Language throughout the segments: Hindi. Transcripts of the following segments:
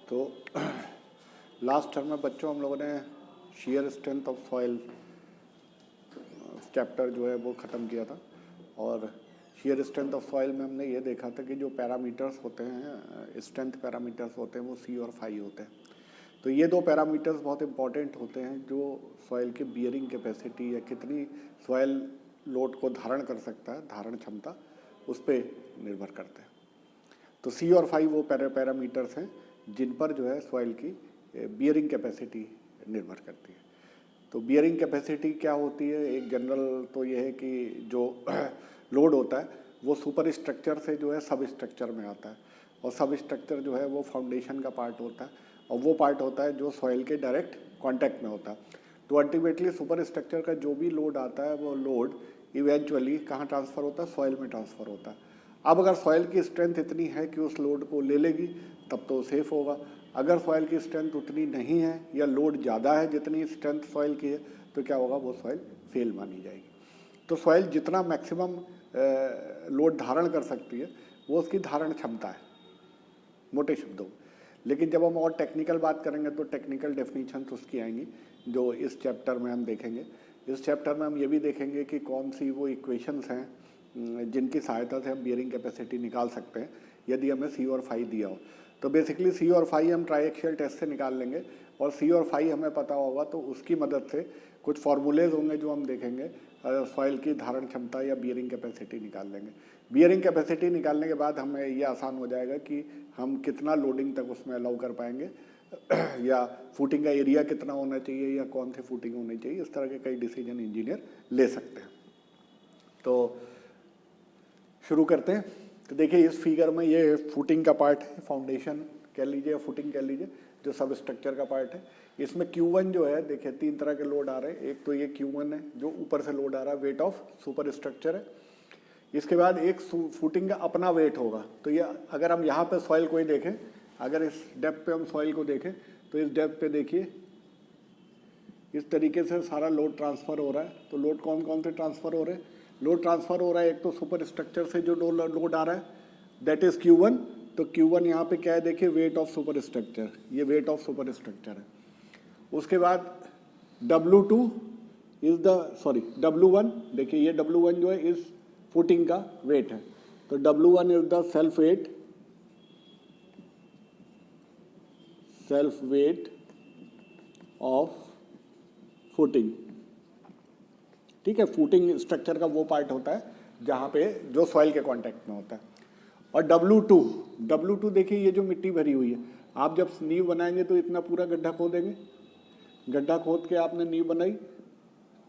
तो लास्ट टर्म में बच्चों हम लोगों ने share strength of soil chapter जो है वो ख़त्म किया था। और शेयर स्ट्रेंथ ऑफ सॉइल में हमने ये देखा था कि जो पैरामीटर्स होते हैं, स्ट्रेंथ पैरामीटर्स होते हैं, वो सी और फाई होते हैं। तो ये दो पैरामीटर्स बहुत इंपॉर्टेंट होते हैं जो सॉइल के बियरिंग कैपेसिटी या कितनी सॉइल लोड को धारण कर सकता है, धारण क्षमता, उस पर निर्भर करते हैं। तो सी और फाई वो पैरामीटर्स हैं जिन पर जो है सॉइल की बियरिंग कैपेसिटी निर्भर करती है। तो बियरिंग कैपेसिटी क्या होती है? एक जनरल तो ये है कि जो लोड होता है वो सुपर स्ट्रक्चर से जो है सब स्ट्रक्चर में आता है, और सब स्ट्रक्चर जो है वो फाउंडेशन का पार्ट होता है, और वो पार्ट होता है जो सॉइल के डायरेक्ट कांटेक्ट में होता है। तो अल्टीमेटली सुपर स्ट्रक्चर का जो भी लोड आता है वो लोड इवेंचुअली कहाँ ट्रांसफ़र होता है? सॉइल में ट्रांसफ़र होता है। अब अगर सॉइल की स्ट्रेंथ इतनी है कि उस लोड को ले लेगी तब तो सेफ होगा। अगर सॉइल की स्ट्रेंथ उतनी नहीं है या लोड ज़्यादा है जितनी स्ट्रेंथ सॉइल की है, तो क्या होगा? वो सॉइल फेल मानी जाएगी। तो सॉइल जितना मैक्सिमम लोड धारण कर सकती है वो उसकी धारण क्षमता है, मोटे शब्दों में। लेकिन जब हम और टेक्निकल बात करेंगे तो टेक्निकल डेफिनेशन उसकी आएंगी जो इस चैप्टर में हम देखेंगे। इस चैप्टर में हम ये भी देखेंगे कि कौन सी वो इक्वेशंस हैं जिनकी सहायता से हम बियरिंग कैपेसिटी निकाल सकते हैं यदि हमें सी और फाई दिया हो। तो बेसिकली सी और फाई हम ट्राइएक्सियल टेस्ट से निकाल लेंगे, और सी और फाई हमें पता होगा तो उसकी मदद से कुछ फार्मूलेज होंगे जो हम देखेंगे, सॉइल की धारण क्षमता या बियरिंग कैपेसिटी निकाल लेंगे। बियरिंग कैपेसिटी निकालने के बाद हमें ये आसान हो जाएगा कि हम कितना लोडिंग तक उसमें अलाउ कर पाएंगे या फुटिंग का एरिया कितना होना चाहिए या कौन सी फुटिंग होनी चाहिए। इस तरह के कई डिसीजन इंजीनियर ले सकते हैं। तो शुरू करते हैं। तो देखिए इस फिगर में ये फुटिंग का पार्ट है, फाउंडेशन कह लीजिए या फुटिंग कह लीजिए, जो सब स्ट्रक्चर का पार्ट है। इसमें Q1 जो है, देखिए तीन तरह के लोड आ रहे हैं। एक तो ये Q1 है जो ऊपर से लोड आ रहा है, वेट ऑफ सुपर स्ट्रक्चर है। इसके बाद एक फुटिंग का अपना वेट होगा। तो ये अगर हम यहाँ पे सॉइल को ही देखें, अगर इस डेप्थ पे हम सॉइल को देखें तो इस डेप्थ पे देखिए इस तरीके से सारा लोड ट्रांसफ़र हो रहा है। तो लोड कौन कौन से ट्रांसफ़र हो रहे हैं? लोड ट्रांसफ़र हो रहा है एक तो सुपर स्ट्रक्चर से जो लोड आ रहा है, दैट इज़ Q1। तो Q1 यहाँ पे क्या है? देखिए वेट ऑफ सुपर स्ट्रक्चर, ये वेट ऑफ सुपर स्ट्रक्चर है। उसके बाद W2 इज़ W1, देखिए ये W1 जो है इस फुटिंग का वेट है। तो W1 is the self weight of footing. ठीक है, फुटिंग स्ट्रक्चर का वो पार्ट होता है जहाँ पे जो सॉइल के कांटेक्ट में होता है। और W2 देखिए ये जो मिट्टी भरी हुई है, आप जब नींव बनाएंगे तो इतना पूरा गड्ढा खोदेंगे, गड्ढा खोद के आपने नींव बनाई,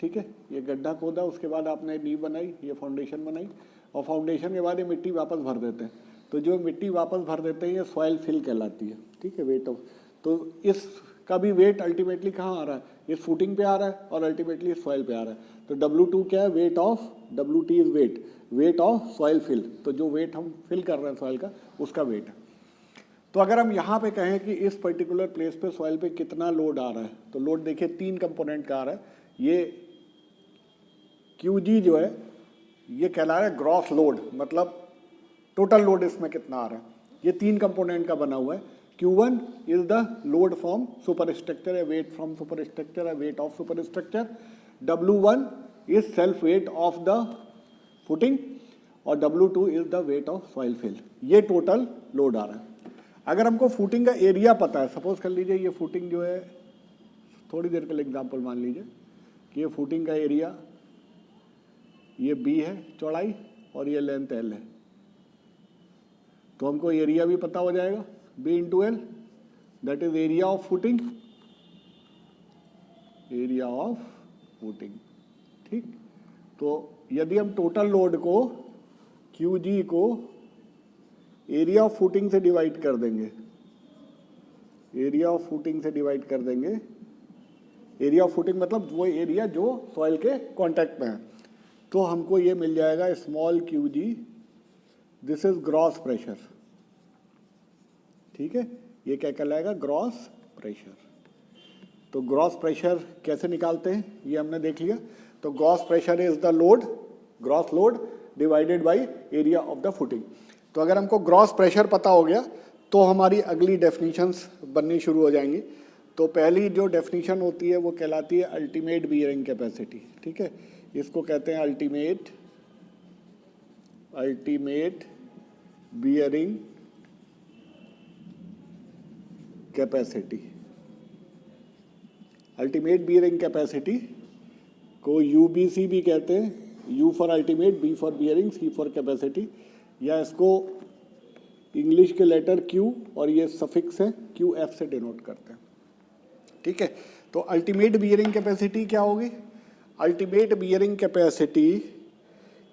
ठीक है, ये गड्ढा खोदा, उसके बाद आपने नींव बनाई, ये फाउंडेशन बनाई, और फाउंडेशन के बाद ये मिट्टी वापस भर देते हैं। तो जो मिट्टी वापस भर देते हैं ये सॉइल फिल कहलाती है। ठीक है, वेट ऑफ, तो इसका भी वेट अल्टीमेटली कहाँ आ रहा है? इस फुटिंग पे आ रहा है और अल्टीमेटली इस सॉइल पे आ रहा है। तो W2 क्या है? Weight of, WT is weight of soil fill. तो जो वेट हम फिल कर रहे हैं सॉइल का, उसका वेट है। तो अगर हम यहाँ पे कहें कि इस पर्टिकुलर प्लेस पे सॉइल पे कितना लोड आ रहा है, तो लोड देखिए तीन कंपोनेंट का आ रहा है। ये QG जो है ये कहला रहा है ग्रॉस लोड, मतलब टोटल लोड इसमें कितना आ रहा है। ये तीन कंपोनेंट का बना हुआ है। Q1 is the load from superstructure, a weight from superstructure, a weight of superstructure. W1 is self weight of the footing, और W2 is the weight of soil fill. ये टोटल लोड आ रहा है। अगर हमको फुटिंग का एरिया पता है, सपोज कर लीजिए ये फुटिंग जो है, थोड़ी देर के लिए एग्जाम्पल मान लीजिए कि ये फुटिंग का एरिया, ये B है चौड़ाई और ये लेंथ L है। तो हमको एरिया भी पता हो जाएगा, B into L, that is area of footing, ठीक। तो यदि हम टोटल लोड को QG को एरिया ऑफ फुटिंग से डिवाइड कर देंगे, एरिया ऑफ फुटिंग मतलब वो एरिया जो सॉइल के कांटेक्ट में है, तो हमको ये मिल जाएगा small QG, this is gross pressure. ठीक है, ये क्या कहलाएगा? Gross pressure. तो ग्रॉस प्रेशर कैसे निकालते हैं ये हमने देख लिया। तो gross pressure is the load, gross load divided by area of the footing. तो अगर हमको ग्रॉस प्रेशर पता हो गया तो हमारी अगली डेफिनेशंस बननी शुरू हो जाएंगी। तो पहली जो डेफिनेशन होती है वो कहलाती है अल्टीमेट बियरिंग कैपेसिटी, ठीक है, इसको कहते हैं ultimate bearing capacity. Ultimate bearing capacity को यूबीसी भी कहते हैं, U for ultimate, B for bearing, C for capacity, या इसको इंग्लिश के लेटर क्यू और ये सफिक्स है क्यू एफ से डिनोट करते हैं, ठीक है। तो अल्टीमेट बियरिंग कैपेसिटी क्या होगी? Ultimate bearing capacity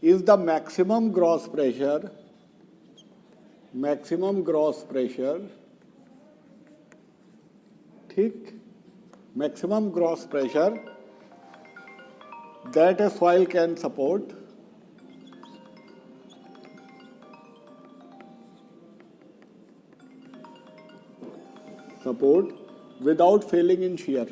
is the maximum gross pressure, ठीक, maximum gross pressure that a soil can support without failing in shear,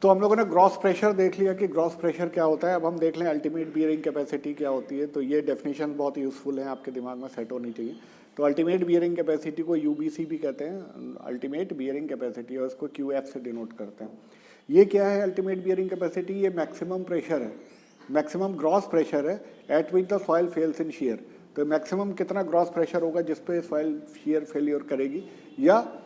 तो हम लोगों ने ग्रॉस प्रेशर देख लिया कि ग्रॉस प्रेशर क्या होता है। अब हम देख लें अल्टीमेट बियरिंग कैपेसिटी क्या होती है। तो ये डेफिनेशन बहुत यूजफुल है, आपके दिमाग में सेट होनी चाहिए। तो अल्टीमेट बियरिंग कैपेसिटी को यूबीसी भी कहते हैं, अल्टीमेट बियरिंग कैपेसिटी, और इसको क्यूएफ से डिनोट करते हैं। ये क्या है अल्टीमेट बियरिंग कैपेसिटी? ये मैक्सिमम प्रेशर है, मैक्सिमम ग्रॉस प्रेशर है eight which the soil fails in shear. तो मैक्सिमम कितना ग्रॉस प्रेशर होगा जिस पे सॉइल शीयर फेलियर करेगी, या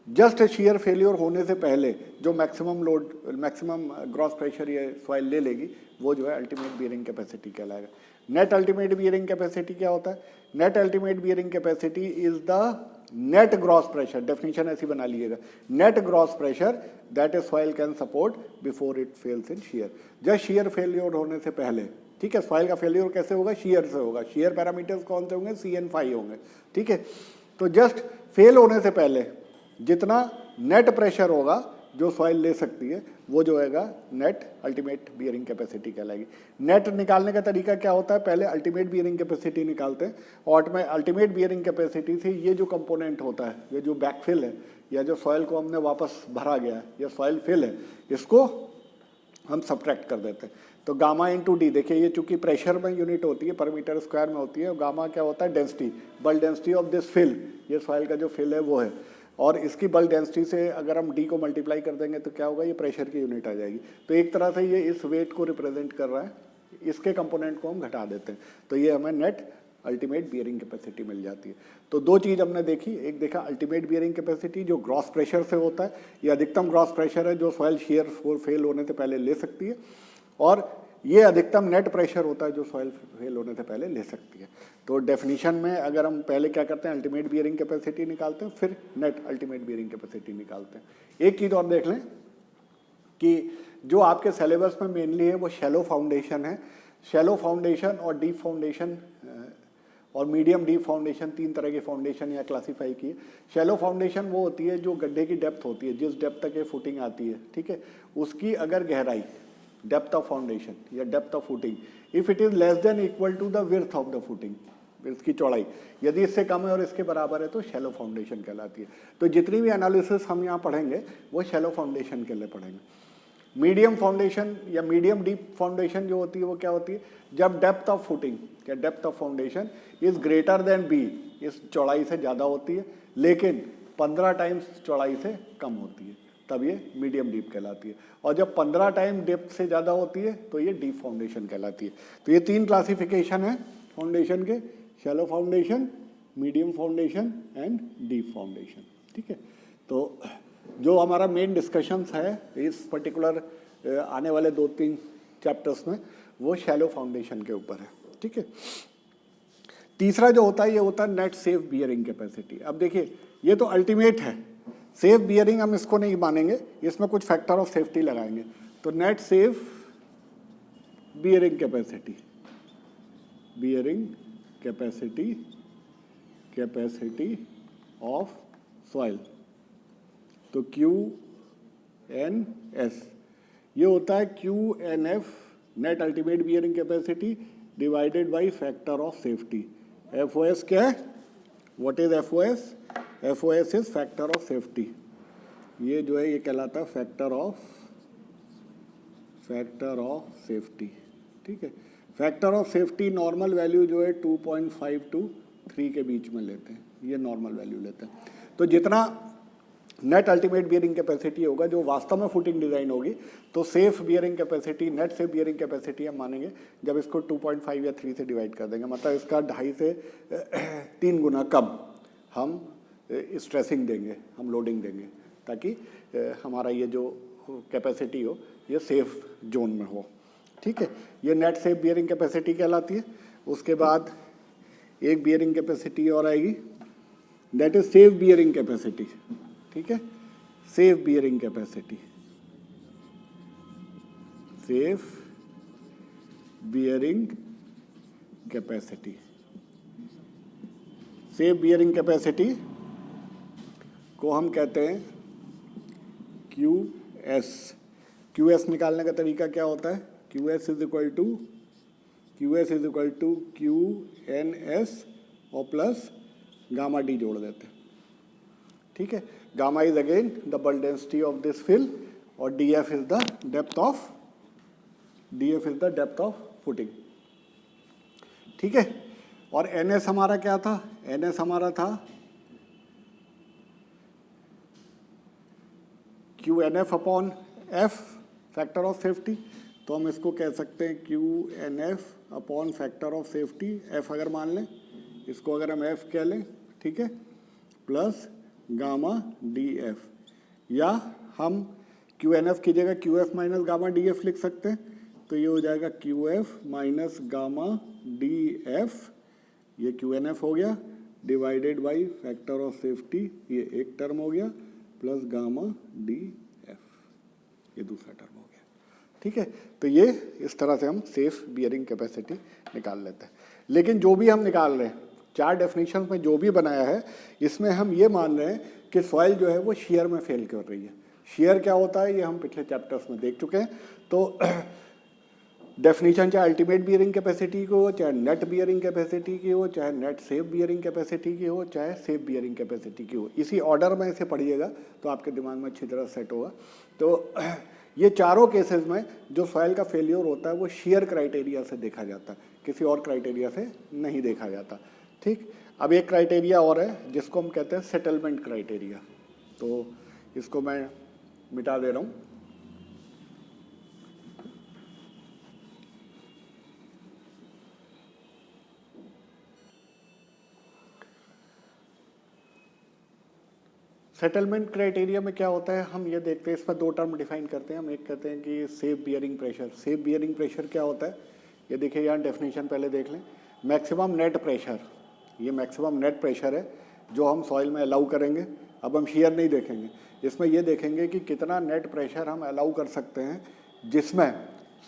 जस्ट शीयर फेलियर होने से पहले जो maximum load, maximum gross pressure ये सॉइल ले लेगी, वो जो है अल्टीमेट बियरिंग कैपेसिटी कहलाएगा। नेट अल्टीमेट बियरिंग कैपेसिटी क्या होता है? Net ultimate bearing capacity is the net gross pressure, definition ऐसी बना लीजिएगा, net gross pressure that A soil can support before it fails in shear. Just shear failure होने से पहले, ठीक है। सॉइल का फेलियर कैसे होगा? शीयर से होगा। शीयर पैरामीटर्स कौन से होंगे? सी एन फाइव होंगे, ठीक है। तो जस्ट फेल होने से पहले जितना नेट प्रेशर होगा जो सॉइल ले सकती है, वो जो हैगा नेट अल्टीमेट बियरिंग कैपेसिटी कहलाएगी। नेट निकालने का तरीका क्या होता है? पहले अल्टीमेट बियरिंग कैपेसिटी निकालते हैं, और में अल्टीमेट बियरिंग कैपेसिटी से ये जो कंपोनेंट होता है, ये जो बैकफिल है, या जो सॉइल को हमने वापस भरा गया है, या सॉइल फिल है, इसको हम सब्ट्रैक्ट कर देते हैं। तो गामा इंटू डी, देखिए ये चूंकि प्रेशर में यूनिट होती है, पर मीटर स्क्वायर में होती है, और गामा क्या होता है? Density, bulk density of this fill, ये सॉइल का जो फिल है वो है, और इसकी बल्क डेंसिटी से अगर हम डी को मल्टीप्लाई कर देंगे तो क्या होगा? ये प्रेशर की यूनिट आ जाएगी। तो एक तरह से ये इस वेट को रिप्रेजेंट कर रहा है, इसके कंपोनेंट को हम घटा देते हैं, तो ये हमें नेट अल्टीमेट बियरिंग कैपेसिटी मिल जाती है। तो दो चीज़ हमने देखी, एक देखा अल्टीमेट बियरिंग कैपेसिटी जो ग्रॉस प्रेशर से होता है, ये अधिकतम ग्रॉस प्रेशर है जो सॉइल शीयर फेल होने से पहले ले सकती है, और ये अधिकतम नेट प्रेशर होता है जो सॉइल फेल होने से पहले ले सकती है। तो डेफिनेशन में अगर हम पहले क्या करते हैं? अल्टीमेट बियरिंग कैपेसिटी निकालते हैं, फिर नेट अल्टीमेट बियरिंग कैपेसिटी निकालते हैं। एक चीज़ और देख लें कि जो आपके सिलेबस में मेनली है वो शैलो फाउंडेशन है। शैलो फाउंडेशन और डीप फाउंडेशन और मीडियम डीप फाउंडेशन, तीन तरह के फाउंडेशन यहाँ क्लासीफाई किए। शैलो फाउंडेशन वो होती है जो गड्ढे की डेप्थ होती है, जिस डेप्थ तक ये फुटिंग आती है, ठीक है, उसकी अगर गहराई, डेप्थ ऑफ फाउंडेशन या depth of footing, if it is less than equal to the width of the footing, इसकी चौड़ाई यदि इससे कम है और इसके बराबर है तो शैलो फाउंडेशन कहलाती है। तो जितनी भी एनालिसिस हम यहाँ पढ़ेंगे वो शैलो फाउंडेशन के लिए पढ़ेंगे। मीडियम फाउंडेशन या मीडियम डीप फाउंडेशन जो होती है वो क्या होती है? जब डेप्थ ऑफ फुटिंग या depth of foundation is greater than B, इस चौड़ाई से ज़्यादा होती है लेकिन 15 टाइम्स चौड़ाई से कम होती है, तब ये मीडियम डीप कहलाती है। और जब 15 टाइम डेप्थ से ज़्यादा होती है तो ये डीप फाउंडेशन कहलाती है। तो ये तीन क्लासिफिकेशन है फाउंडेशन के, shallow foundation, medium foundation and deep foundation, ठीक है। तो जो हमारा मेन डिस्कशंस है इस पर्टिकुलर आने वाले 2-3 चैप्टर्स में वो शैलो फाउंडेशन के ऊपर है, ठीक है। तीसरा जो होता है ये होता है नेट सेफ बियरिंग कैपेसिटी। अब देखिए ये तो अल्टीमेट है, सेफ बियरिंग हम इसको नहीं मानेंगे, इसमें कुछ फैक्टर ऑफ सेफ्टी लगाएंगे। तो net safe bearing capacity, capacity of soil, तो QNS ये होता है QNF net ultimate bearing capacity divided by factor of safety. FOS क्या है? What is FOS? FOS is factor of safety, ये जो है ये कहलाता है फैक्टर ऑफ सेफ्टी। ठीक है, factor of safety normal value जो है 2.5 to 3 के बीच में लेते हैं, ये नॉर्मल वैल्यू लेते हैं। तो जितना नेट अल्टीमेट बियरिंग कैपेसिटी होगा जो वास्तव में फुटिंग डिज़ाइन होगी, तो safe bearing capacity, net safe bearing capacity हम मानेंगे जब इसको 2.5 या 3 से डिवाइड कर देंगे, मतलब इसका 2.5 से 3 गुना कम हम स्ट्रेसिंग देंगे, हम लोडिंग देंगे, ताकि हमारा ये जो कैपेसिटी हो ये सेफ जोन में हो। ठीक है, ये नेट सेफ बियरिंग कैपेसिटी कहलाती है। उसके बाद एक बियरिंग कैपेसिटी और आएगी, that is safe bearing capacity. ठीक है, safe bearing capacity, safe bearing capacity, safe bearing capacity को हम कहते हैं QS। QS निकालने का तरीका क्या होता है? QS is equal to QNS और प्लस गामा डी जोड़ देते हैं। ठीक है, gamma is again the bulk density of this fill और DF is the depth of footing. ठीक है, और NS हमारा क्या था? NS हमारा था QNF upon F, factor of safety. तो हम इसको कह सकते हैं QNF upon factor of safety, F अगर मान लें, इसको अगर हम F कह लें, ठीक है, प्लस गामा DF, या हम QNF की जगह QF माइनस गामा DF लिख सकते हैं। तो ये हो जाएगा QF माइनस गामा DF, ये QNF हो गया, divided by factor of safety, ये एक टर्म हो गया, प्लस गामा DF, ये दूसरा टर्म हो गया। ठीक है, तो ये इस तरह से हम सेफ बियरिंग कैपेसिटी निकाल लेते हैं। लेकिन जो भी हम निकाल रहे हैं, 4 डेफिनेशन में जो भी बनाया है, इसमें हम ये मान रहे हैं कि सॉइल जो है वो शेयर में फेल कर रही है। शेयर क्या होता है ये हम पिछले चैप्टर्स में देख चुके हैं। तो डेफिनेशन चाहे अल्टीमेट बियरिंग कैपेसिटी की हो, चाहे नेट बियरिंग कैपेसिटी की हो, चाहे नेट सेफ बियरिंग कैपेसिटी की हो, चाहे सेफ बियरिंग कैपेसिटी की हो, इसी ऑर्डर में इसे पढ़िएगा तो आपके दिमाग में अच्छी तरह सेट होगा। तो ये चारों केसेस में जो सॉइल का फेलियर होता है वो शेयर क्राइटेरिया से देखा जाता है, किसी और क्राइटेरिया से नहीं देखा जाता। ठीक, अब एक क्राइटेरिया और है जिसको हम कहते हैं सेटलमेंट क्राइटेरिया। तो इसको मैं मिटा दे रहा हूँ। सेटलमेंट क्राइटेरिया में क्या होता है, हम ये देखते हैं, इसमें 2 टर्म डिफाइन करते हैं। हम एक कहते हैं कि safe bearing pressure. Safe bearing pressure क्या होता है, ये देखिए यहाँ डेफिनेशन पहले देख लें। मैक्सिमम नेट प्रेशर, ये मैक्सिमम नेट प्रेशर है जो हम सॉइल में अलाउ करेंगे। अब हम शेयर नहीं देखेंगे, इसमें ये देखेंगे कि कितना नेट प्रेशर हम अलाउ कर सकते हैं जिसमें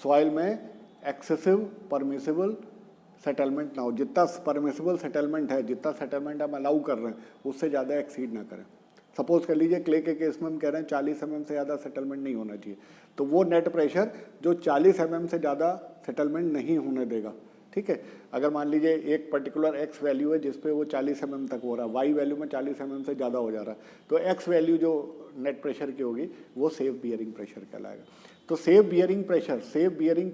सॉइल में एक्सेसिव परमिसिबल सेटलमेंट ना हो। जितना परमिसिबल सेटलमेंट है, जितना सेटलमेंट हम अलाउ कर रहे हैं, उससे ज़्यादा एक्सीड ना करें। सपोज कर लीजिए क्ले के केस में हम कह रहे हैं 40 mm से ज़्यादा सेटलमेंट नहीं होना चाहिए, तो वो नेट प्रेशर जो 40 mm से ज़्यादा सेटलमेंट नहीं होने देगा। ठीक है, अगर मान लीजिए एक पर्टिकुलर एक्स वैल्यू है जिस पे वो 40 mm तक हो रहा है, वाई वैल्यू में 40 mm से ज़्यादा हो जा रहा है, तो एक्स वैल्यू जो नेट प्रेशर की होगी वो सेफ बियरिंग प्रेशर कहलाएगा। तो safe bearing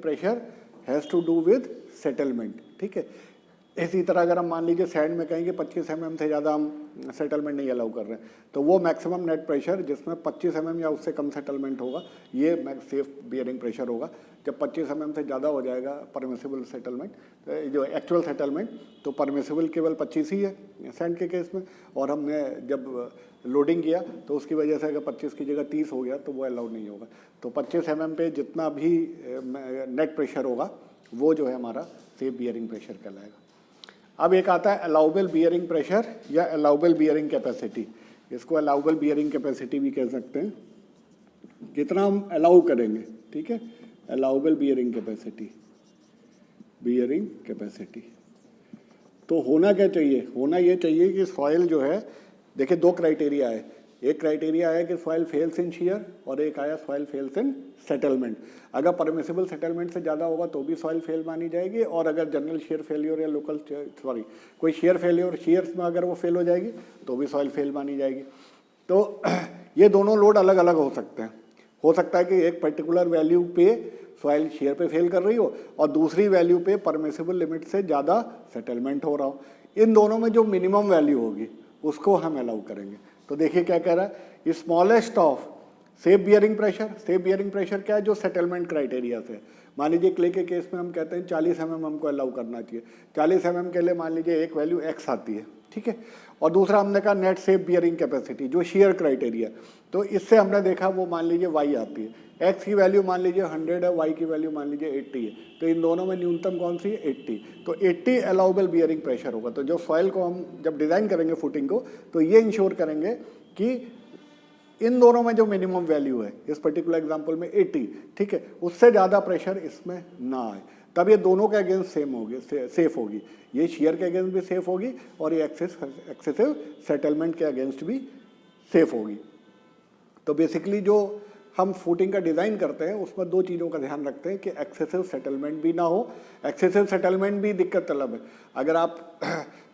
pressure has to do with settlement. ठीक है, इसी तरह अगर हम मान लीजिए सैंड में कहेंगे 25 mm से ज़्यादा हम सेटलमेंट नहीं अलाउ कर रहे हैं, तो वो मैक्सिमम नेट प्रेशर जिसमें 25 mm या उससे कम सेटलमेंट होगा, ये सेफ बियरिंग प्रेशर होगा। जब 25 mm से ज़्यादा हो जाएगा परमिसिबल सेटलमेंट, जो एक्चुअल सेटलमेंट, तो परमिसिबल केवल 25 ही है सैंड के केस में, और हमने जब लोडिंग किया तो उसकी वजह से अगर 25 की जगह 30 हो गया तो वो अलाउड नहीं होगा। तो 25 mm पे जितना भी नेट प्रेशर होगा वो जो है हमारा सेफ बियरिंग प्रेशर कहलाएगा। अब एक आता है अलाउबल बियरिंग प्रेशर या अलाउबल बियरिंग कैपेसिटी। इसको अलाउबल बियरिंग कैपेसिटी भी कह सकते हैं, कितना हम अलाउ करेंगे। ठीक है, अलाउबल बियरिंग कैपेसिटी। तो होना क्या चाहिए, होना ये चाहिए कि सॉइल जो है, देखिए 2 क्राइटेरिया है, एक क्राइटेरिया आया कि सॉइल फेल्स इन शीयर और एक आया सॉइल फेल्स इन सेटलमेंट। अगर परमिसिबल सेटलमेंट से ज़्यादा होगा तो भी सॉइल फेल मानी जाएगी, और अगर जनरल शेयर फेलियर या लोकल कोई शेयर फेलियर शेयर्स में अगर वो फेल हो जाएगी तो भी सॉइल फेल मानी जाएगी। तो ये दोनों लोड अलग अलग हो सकते हैं। हो सकता है कि एक पर्टिकुलर वैल्यू पे सॉइल शेयर पे फेल कर रही हो और दूसरी वैल्यू पे परमिसिबल लिमिट से ज़्यादा सेटलमेंट हो रहा हो। इन दोनों में जो मिनिमम वैल्यू होगी उसको हम अलाउ करेंगे। तो देखिए क्या कह रहा है, smallest of safe bearing pressure. Safe bearing pressure क्या है, जो सेटलमेंट क्राइटेरिया से। मान लीजिए क्ले के केस में हम कहते हैं 40 mm हमको अलाउ करना चाहिए। 40 mm के लिए मान लीजिए एक वैल्यू x आती है, ठीक है, और दूसरा हमने कहा नेट सेफ बियरिंग कैपेसिटी जो शेयर क्राइटेरिया, तो इससे हमने देखा वो मान लीजिए y आती है। x की वैल्यू मान लीजिए 100 है, y की वैल्यू मान लीजिए 80 है, तो इन दोनों में न्यूनतम कौन सी है, 80। तो 80 अलाउबल बियरिंग प्रेशर होगा। तो जो सॉइल को हम जब डिज़ाइन करेंगे फुटिंग को, तो ये इंश्योर करेंगे कि इन दोनों में जो मिनिमम वैल्यू है, इस पर्टिकुलर एग्जांपल में 80, ठीक है, उससे ज़्यादा प्रेशर इसमें ना आए। तब ये दोनों के अगेंस्ट सेम होगी, सेफ होगी। ये शेयर के अगेंस्ट भी सेफ होगी और ये एक्सेसिव सेटलमेंट के अगेंस्ट भी सेफ होगी। तो बेसिकली जो हम फुटिंग का डिज़ाइन करते हैं उसमें दो चीज़ों का ध्यान रखते हैं कि एक्सेसिव सेटलमेंट भी ना हो। एक्सेसिव सेटलमेंट भी दिक्कत तलब है। अगर आप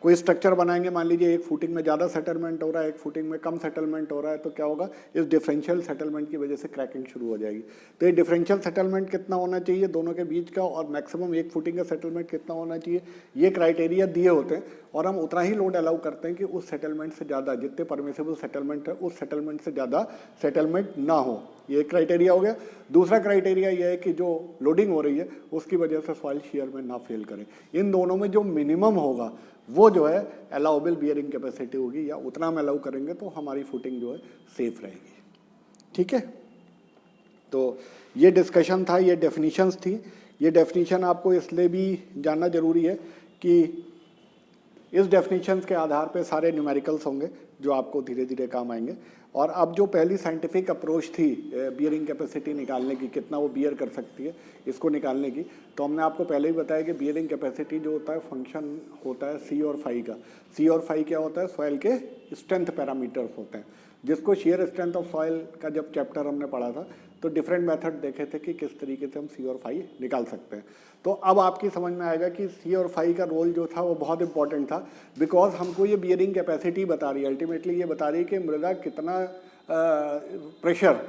कोई स्ट्रक्चर बनाएंगे, मान लीजिए एक फुटिंग में ज़्यादा सेटलमेंट हो रहा है, एक फुटिंग में कम सेटलमेंट हो रहा है, तो क्या होगा, इस डिफरेंशियल सेटलमेंट की वजह से क्रैकिंग शुरू हो जाएगी। तो ये डिफरेंशियल सेटलमेंट कितना होना चाहिए दोनों के बीच का, और मैक्सिमम एक फुटिंग का सेटलमेंट कितना होना चाहिए, ये क्राइटेरिया दिए होते हैं, और हम उतना ही लोड अलाउ करते हैं कि उस सेटलमेंट से ज़्यादा, जितने परमिसिबल सेटलमेंट है उस सेटलमेंट से ज़्यादा सेटलमेंट ना हो। ये एक क्राइटेरिया हो गया। दूसरा क्राइटेरिया ये है कि जो लोडिंग हो रही है उसकी वजह से सॉइल शेयर में ना फेल करे। इन दोनों में जो मिनिमम होगा वो जो है अलाउबल बियरिंग कैपेसिटी होगी, या उतना हम अलाउ करेंगे तो हमारी फुटिंग जो है सेफ रहेगी। ठीक है, तो ये डिस्कशन था, ये डेफिनीशंस थी। ये डेफिनीशन आपको इसलिए भी जानना जरूरी है कि इस डेफिनीशंस के आधार पे सारे न्यूमेरिकल्स होंगे जो आपको धीरे धीरे काम आएंगे। और अब जो पहली साइंटिफिक अप्रोच थी बियरिंग कैपेसिटी निकालने की, कितना वो बियर कर सकती है इसको निकालने की, तो हमने आपको पहले ही बताया कि बियरिंग कैपेसिटी जो होता है फंक्शन होता है सी और फाई का। सी और फाई क्या होता है, सॉइल के स्ट्रेंथ पैरामीटर्स होते हैं, जिसको शेयर स्ट्रेंथ ऑफ सॉइल का जब चैप्टर हमने पढ़ा था तो डिफरेंट मेथड देखे थे कि किस तरीके से हम सी और फाई निकाल सकते हैं। तो अब आपकी समझ में आएगा कि सी और फाई का रोल जो था वो बहुत इंपॉर्टेंट था, बिकॉज हमको ये बियरिंग कैपेसिटी बता रही है, अल्टीमेटली ये बता रही है कि मृदा कितना प्रेशर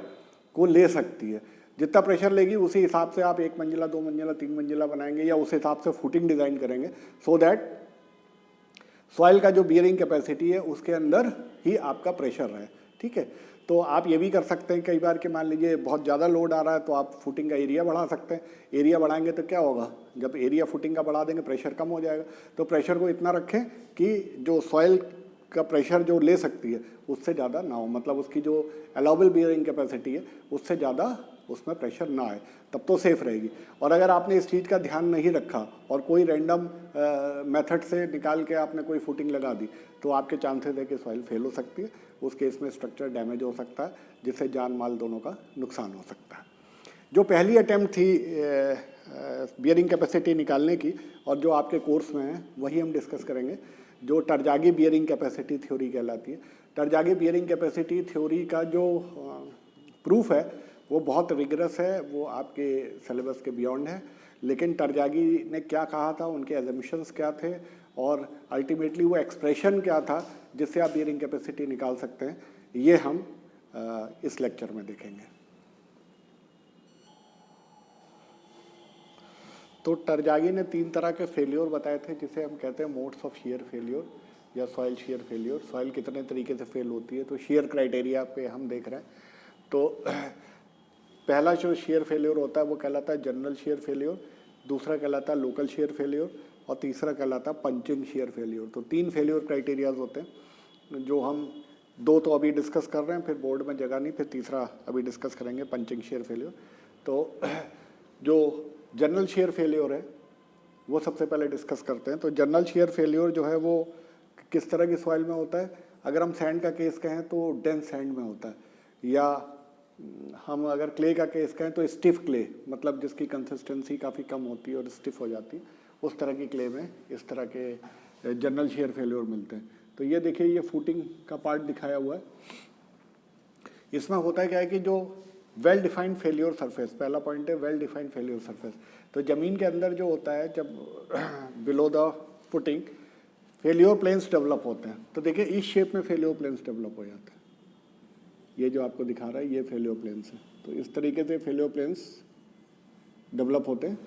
को ले सकती है। जितना प्रेशर लेगी उसी हिसाब से आप 1 मंजिला 2 मंजिला 3 मंजिला बनाएंगे, या उस हिसाब से फुटिंग डिज़ाइन करेंगे, सो दैट सॉइल का जो बियरिंग कैपेसिटी है उसके अंदर ही आपका प्रेशर है। ठीक है, तो आप ये भी कर सकते हैं कई बार कि मान लीजिए बहुत ज़्यादा लोड आ रहा है तो आप फुटिंग का एरिया बढ़ा सकते हैं। एरिया बढ़ाएंगे तो क्या होगा, जब एरिया फुटिंग का बढ़ा देंगे प्रेशर कम हो जाएगा। तो प्रेशर को इतना रखें कि जो सॉइल का प्रेशर जो ले सकती है उससे ज़्यादा ना हो, मतलब उसकी जो अलाउबल बियरिंग कैपेसिटी है उससे ज़्यादा उसमें प्रेशर ना आए, तब तो सेफ रहेगी। और अगर आपने इस चीज़ का ध्यान नहीं रखा और कोई रैंडम मेथड से निकाल के आपने कोई फुटिंग लगा दी तो आपके चांसेस है कि सॉइल फेल हो सकती है, उस केस में स्ट्रक्चर डैमेज हो सकता है, जिससे जान माल दोनों का नुकसान हो सकता है। जो पहली अटैम्प्ट थी बियरिंग कैपेसिटी निकालने की और जो आपके कोर्स में है वही हम डिस्कस करेंगे, जो टरजागी बियरिंग कैपेसिटी थ्योरी कहलाती है। टरजागी बियरिंग कैपेसिटी थ्योरी का जो प्रूफ है वो बहुत रिगरस है, वो आपके सिलेबस के बियॉन्ड है, लेकिन टरजागी ने क्या कहा था, उनके एजम्पशंस क्या थे और अल्टीमेटली वो एक्सप्रेशन क्या था जिससे आप बियरिंग कैपेसिटी निकाल सकते हैं, ये हम इस लेक्चर में देखेंगे। तो टरजागी ने 3 तरह के फेल्योर बताए थे जिसे हम कहते हैं मोड्स ऑफ शेयर फेल्योर या सॉइल शेयर फेल्योर। सॉइल कितने तरीके से फेल होती है, तो शेयर क्राइटेरिया पे हम देख रहे हैं। तो पहला जो शेयर फेल्योर होता है वो कहलाता है जनरल शेयर फेल्योर, दूसरा कहलाता है लोकल शेयर फेल्योर और तीसरा कहलाता है पंचिंग शेयर फेल्योर। तो 3 फेल्योर क्राइटेरियाज होते हैं, जो हम 2 तो अभी डिस्कस कर रहे हैं, फिर बोर्ड में जगह नहीं, फिर तीसरा अभी डिस्कस करेंगे पंचिंग शेयर फेल्योर। तो जो जनरल शेयर फेल्योर है वो सबसे पहले डिस्कस करते हैं। तो जनरल शेयर फेल्योर जो है वो किस तरह की सॉइल में होता है, अगर हम सैंड का केस कहें तो डेंस सैंड में होता है, या हम अगर क्ले का केस कहें तो स्टिफ क्ले, मतलब जिसकी कंसिस्टेंसी काफ़ी कम होती है और स्टिफ हो जाती है, उस तरह की क्ले में इस तरह के जनरल शेयर फेल्योर मिलते हैं। तो ये देखिए, ये फुटिंग का पार्ट दिखाया हुआ है, इसमें होता है क्या है कि जो वेल डिफाइंड फेल्योर सरफेस, पहला पॉइंट है वेल डिफाइंड फेल्योर सरफेस। तो ज़मीन के अंदर जो होता है जब below the footing failure planes develop होते हैं, तो देखिए इस शेप में फेल्योर प्लेन्स डेवलप हो जाते हैं। ये जो आपको दिखा रहा है ये फेल्योर प्लेन्स है। तो इस तरीके से फेल्योर प्लेन्स डेवलप होते हैं,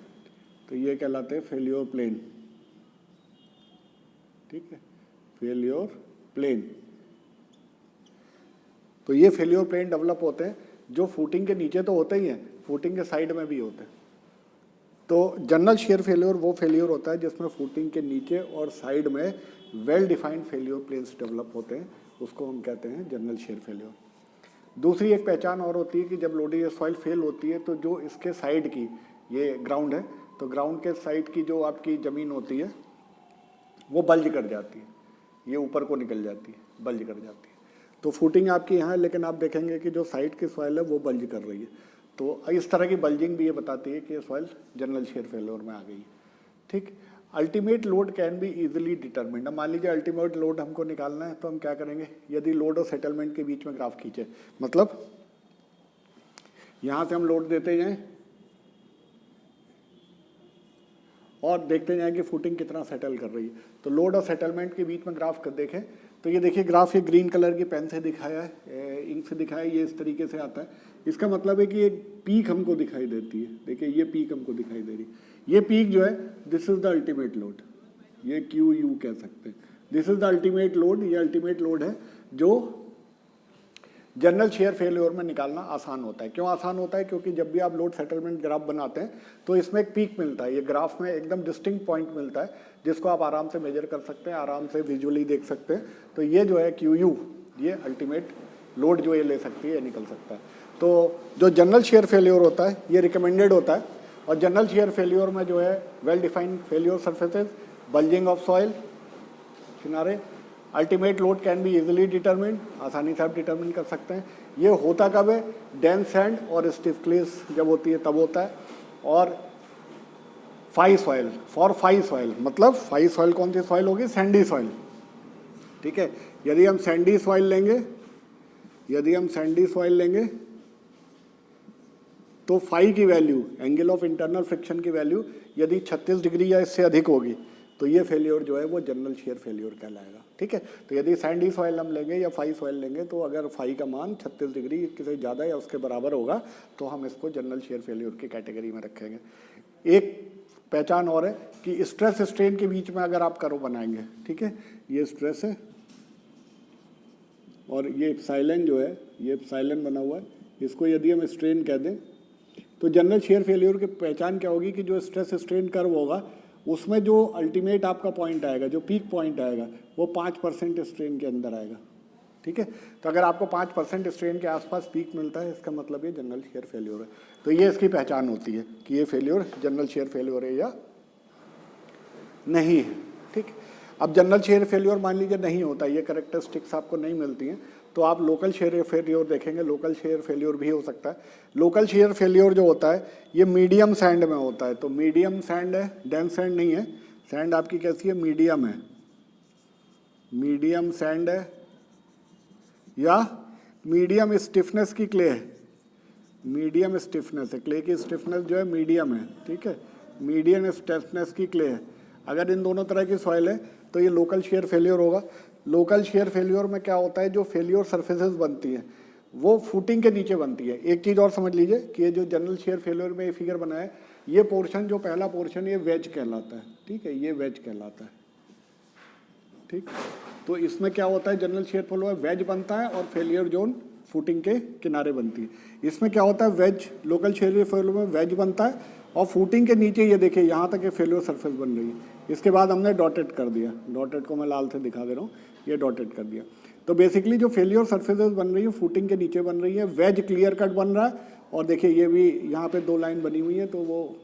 तो ये कहलाते हैं फेल्योर प्लेन। ठीक है, फेल्योर प्लेन। तो ये फेल्योर प्लेन डेवलप होते हैं जो फुटिंग के नीचे तो होते ही हैं, फुटिंग के साइड में भी होते हैं। तो जनरल शेयर फेल्योर वो फेल्योर होता है जिसमें फुटिंग के नीचे और साइड में well defined failure planes develop होते हैं, उसको हम कहते हैं जनरल शेयर फेल्योर। दूसरी एक पहचान और होती है कि जब लोडेड सॉइल फेल होती है तो जो इसके साइड की, ये ग्राउंड है, तो ग्राउंड के साइड की जो आपकी ज़मीन होती है वो बल्ज कर जाती है, ये ऊपर को निकल जाती है, बल्ज कर जाती है। तो फुटिंग आपकी यहाँ है, लेकिन आप देखेंगे कि जो साइड की सॉइल है वो बल्ज कर रही है। तो इस तरह की बल्जिंग भी ये बताती है कि ये सॉइल जनरल शेयर फेल्योर में आ गई है। ठीक, ultimate load can be easily determined. अब मान लीजिए अल्टीमेट लोड हमको निकालना है, तो हम क्या करेंगे, यदि लोड और सेटलमेंट के बीच में ग्राफ खींचे, मतलब यहाँ से हम लोड देते जाएं और देखते जाएं कि फुटिंग कितना सेटल कर रही है। तो लोड और सेटलमेंट के बीच में ग्राफ कर देखें, तो ये देखिए ग्राफ ये ग्रीन कलर की पेन से दिखाया है, इंक से दिखाया है, ये इस तरीके से आता है। इसका मतलब है कि एक पीक हमको दिखाई देती है। देखिए ये पीक हमको दिखाई दे रही है, ये पीक जो है this is the ultimate load, ये क्यू यू कह सकते हैं। This is the ultimate load, ये अल्टीमेट लोड है जो जनरल शेयर फेल्योर में निकालना आसान होता है। क्यों आसान होता है? क्योंकि जब भी आप लोड सेटलमेंट ग्राफ बनाते हैं तो इसमें एक पीक मिलता है, ये ग्राफ में एकदम डिस्टिंक्ट पॉइंट मिलता है जिसको आप आराम से मेजर कर सकते हैं, आराम से विजुअली देख सकते हैं। तो ये जो है क्यू यू, ये अल्टीमेट लोड जो ये ले सकती है, ये निकल सकता है। तो जो जनरल शेयर फेल्योर होता है ये रिकमेंडेड होता है, और जनरल शेयर फेल्योर में जो है well defined failure surfaces, bulging of soil किनारे, ultimate load can be easily determined, आसानी से आप डिटरमिन कर सकते हैं। ये होता कब है? डेंस सैंड और स्टिफ क्लेस जब होती है तब होता है। और phi soil, for phi soil, मतलब फाई सॉइल कौन सी सॉइल होगी? Sandy soil. ठीक है, यदि हम सैंडी सॉइल लेंगे, यदि हम सैंडी सॉइल लेंगे तो फाई की value, angle of internal friction की वैल्यू यदि 36 डिग्री या इससे अधिक होगी तो ये फेल्योर जो है वो जनरल शेयर फेल्योर कहलाएगा। ठीक है, तो यदि सैंडी सॉइल हम लेंगे या फाई सॉइल लेंगे तो अगर फाई का मान 36 डिग्री से ज़्यादा या उसके बराबर होगा तो हम इसको जनरल शेयर फेल्योर की कैटेगरी में रखेंगे। एक पहचान और है कि स्ट्रेस स्ट्रेन के बीच में अगर आप कर्व बनाएंगे, ठीक है, ये स्ट्रेस है और ये एप्सिलॉन जो है, ये एप्सिलॉन बना हुआ है, इसको यदि हम स्ट्रेन कह दें तो जनरल शेयर फेल्योर की पहचान क्या होगी कि जो स्ट्रेस स्ट्रेन कर्व होगा उसमें जो अल्टीमेट आपका पॉइंट आएगा, जो पीक पॉइंट आएगा वो 5% स्ट्रेन के अंदर आएगा। ठीक है, तो अगर आपको 5% स्ट्रेन के आसपास पीक मिलता है इसका मतलब ये जनरल शेयर फेल्योर है। तो ये इसकी पहचान होती है कि ये फेल्योर जनरल शेयर फेल्योर है या नहीं है। ठीक, अब जनरल शेयर फेल्योर मान लीजिए नहीं होता, ये कैरेक्टरिस्टिक्स आपको नहीं मिलती हैं, तो आप लोकल शेयर फेल्योर देखेंगे, लोकल शेयर फेल्योर भी हो सकता है। लोकल शेयर फेल्योर जो होता है ये मीडियम सैंड में होता है। तो मीडियम सैंड है, डेंस सैंड नहीं है, सैंड आपकी कैसी है? मीडियम है, मीडियम सैंड है या मीडियम स्टिफनेस की क्ले है, मीडियम स्टिफनेस है, क्ले की स्टिफनेस जो है मीडियम है। ठीक है, मीडियम स्टिफनेस की क्ले है। अगर इन दोनों तरह की सॉइल है तो ये लोकल शेयर फेल्योर होगा। लोकल शेयर फेल्योर में क्या होता है, जो फेल्योर सर्फेसेस बनती हैं वो फुटिंग के नीचे बनती है। एक चीज़ और समझ लीजिए कि ये जो जनरल शेयर फेल्योर में ये फिगर बना है, ये पोर्शन जो पहला पोर्शन ये वेज कहलाता है। ठीक है, ये वेज कहलाता है। ठीक, तो इसमें क्या होता है, जनरल शेयर फेल्योर वेज बनता है और फेल्योर जोन फुटिंग के किनारे बनती है। इसमें क्या होता है, वेज, लोकल शेयर फेल्योर में वेज बनता है और फुटिंग के नीचे ये देखिए यहाँ तक ये फेल्योर सरफेस बन रही है। इसके बाद हमने डॉटेड कर दिया, डॉटेड को मैं लाल से दिखा दे रहा हूँ, ये डॉटेड कर दिया। तो बेसिकली जो फेल्योर सरफेसेस बन रही है फुटिंग के नीचे बन रही है, वेज क्लियर कट बन रहा है। और देखिए ये भी यहाँ पे 2 लाइन बनी हुई है, तो वो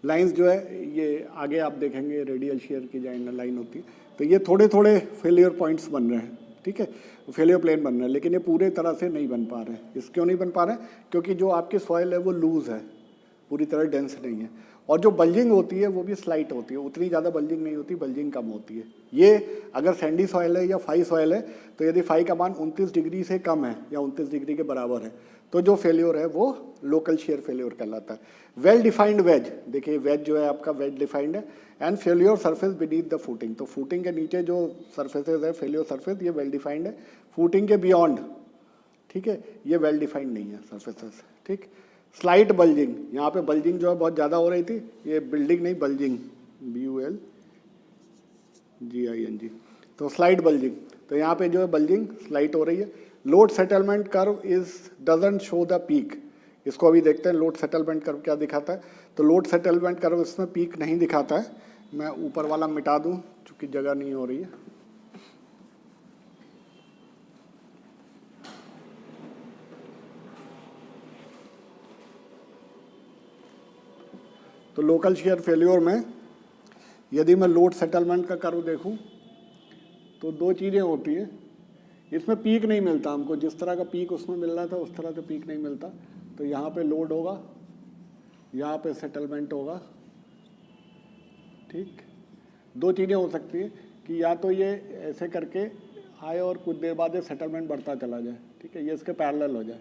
लाइंस जो है ये आगे आप देखेंगे रेडियल शेयर की जहाँ लाइन होती है, तो ये थोड़े थोड़े फेल्योर पॉइंट्स बन रहे हैं। ठीक है, फेल्योर प्लेन बन रहे हैं, लेकिन ये पूरे तरह से नहीं बन पा रहे हैं। इस क्यों नहीं बन पा रहे हैं? क्योंकि जो आपकी सॉइल है वो लूज है, पूरी तरह डेंस नहीं है। और जो बल्जिंग होती है वो भी स्लाइट होती है, उतनी ज़्यादा बल्जिंग नहीं होती, बल्जिंग कम होती है। ये अगर सैंडी सॉइल है या फाई सॉइल है तो यदि फाई का मान 29 डिग्री से कम है या 29 डिग्री के बराबर है तो जो फेल्योर है वो लोकल शेयर फेल्योर कहलाता है। वेल डिफाइंड वेज, देखिए वेज जो है आपका वेल डिफाइंड है, and failure surface beneath the footing, तो फुटिंग के नीचे जो सरफेसेज है फेल्योर सरफेस ये वेल डिफाइंड है। फुटिंग के बियॉन्ड, ठीक है, ये वेल डिफाइंड नहीं है सरफेसेस, ठीक। स्लाइट बल्जिंग, यहाँ पे बल्जिंग जो है बहुत ज़्यादा हो रही थी, ये बिल्डिंग नहीं बल्जिंग, BULGING, तो स्लाइट बल्जिंग, तो यहाँ पे जो है बल्जिंग स्लाइट हो रही है। Load settlement curve is doesn't show the peak, इसको अभी देखते हैं लोड सेटलमेंट कर्व क्या दिखाता है। तो लोड सेटलमेंट कर्व इसमें पीक नहीं दिखाता है, मैं ऊपर वाला मिटा दूँ चूँकि जगह नहीं हो रही है। तो लोकल शेयर फेल्योर में यदि मैं लोड सेटलमेंट का कर्व देखूं तो दो चीज़ें होती हैं, इसमें पीक नहीं मिलता हमको, जिस तरह का पीक उसमें मिल रहा था उस तरह का पीक नहीं मिलता। तो यहाँ पे लोड होगा, यहाँ पे सेटलमेंट होगा, ठीक। दो चीज़ें हो सकती है कि या तो ये ऐसे करके आए और कुछ देर बाद ये सेटलमेंट बढ़ता चला जाए, ठीक है, ये इसके पैरेलल हो जाए,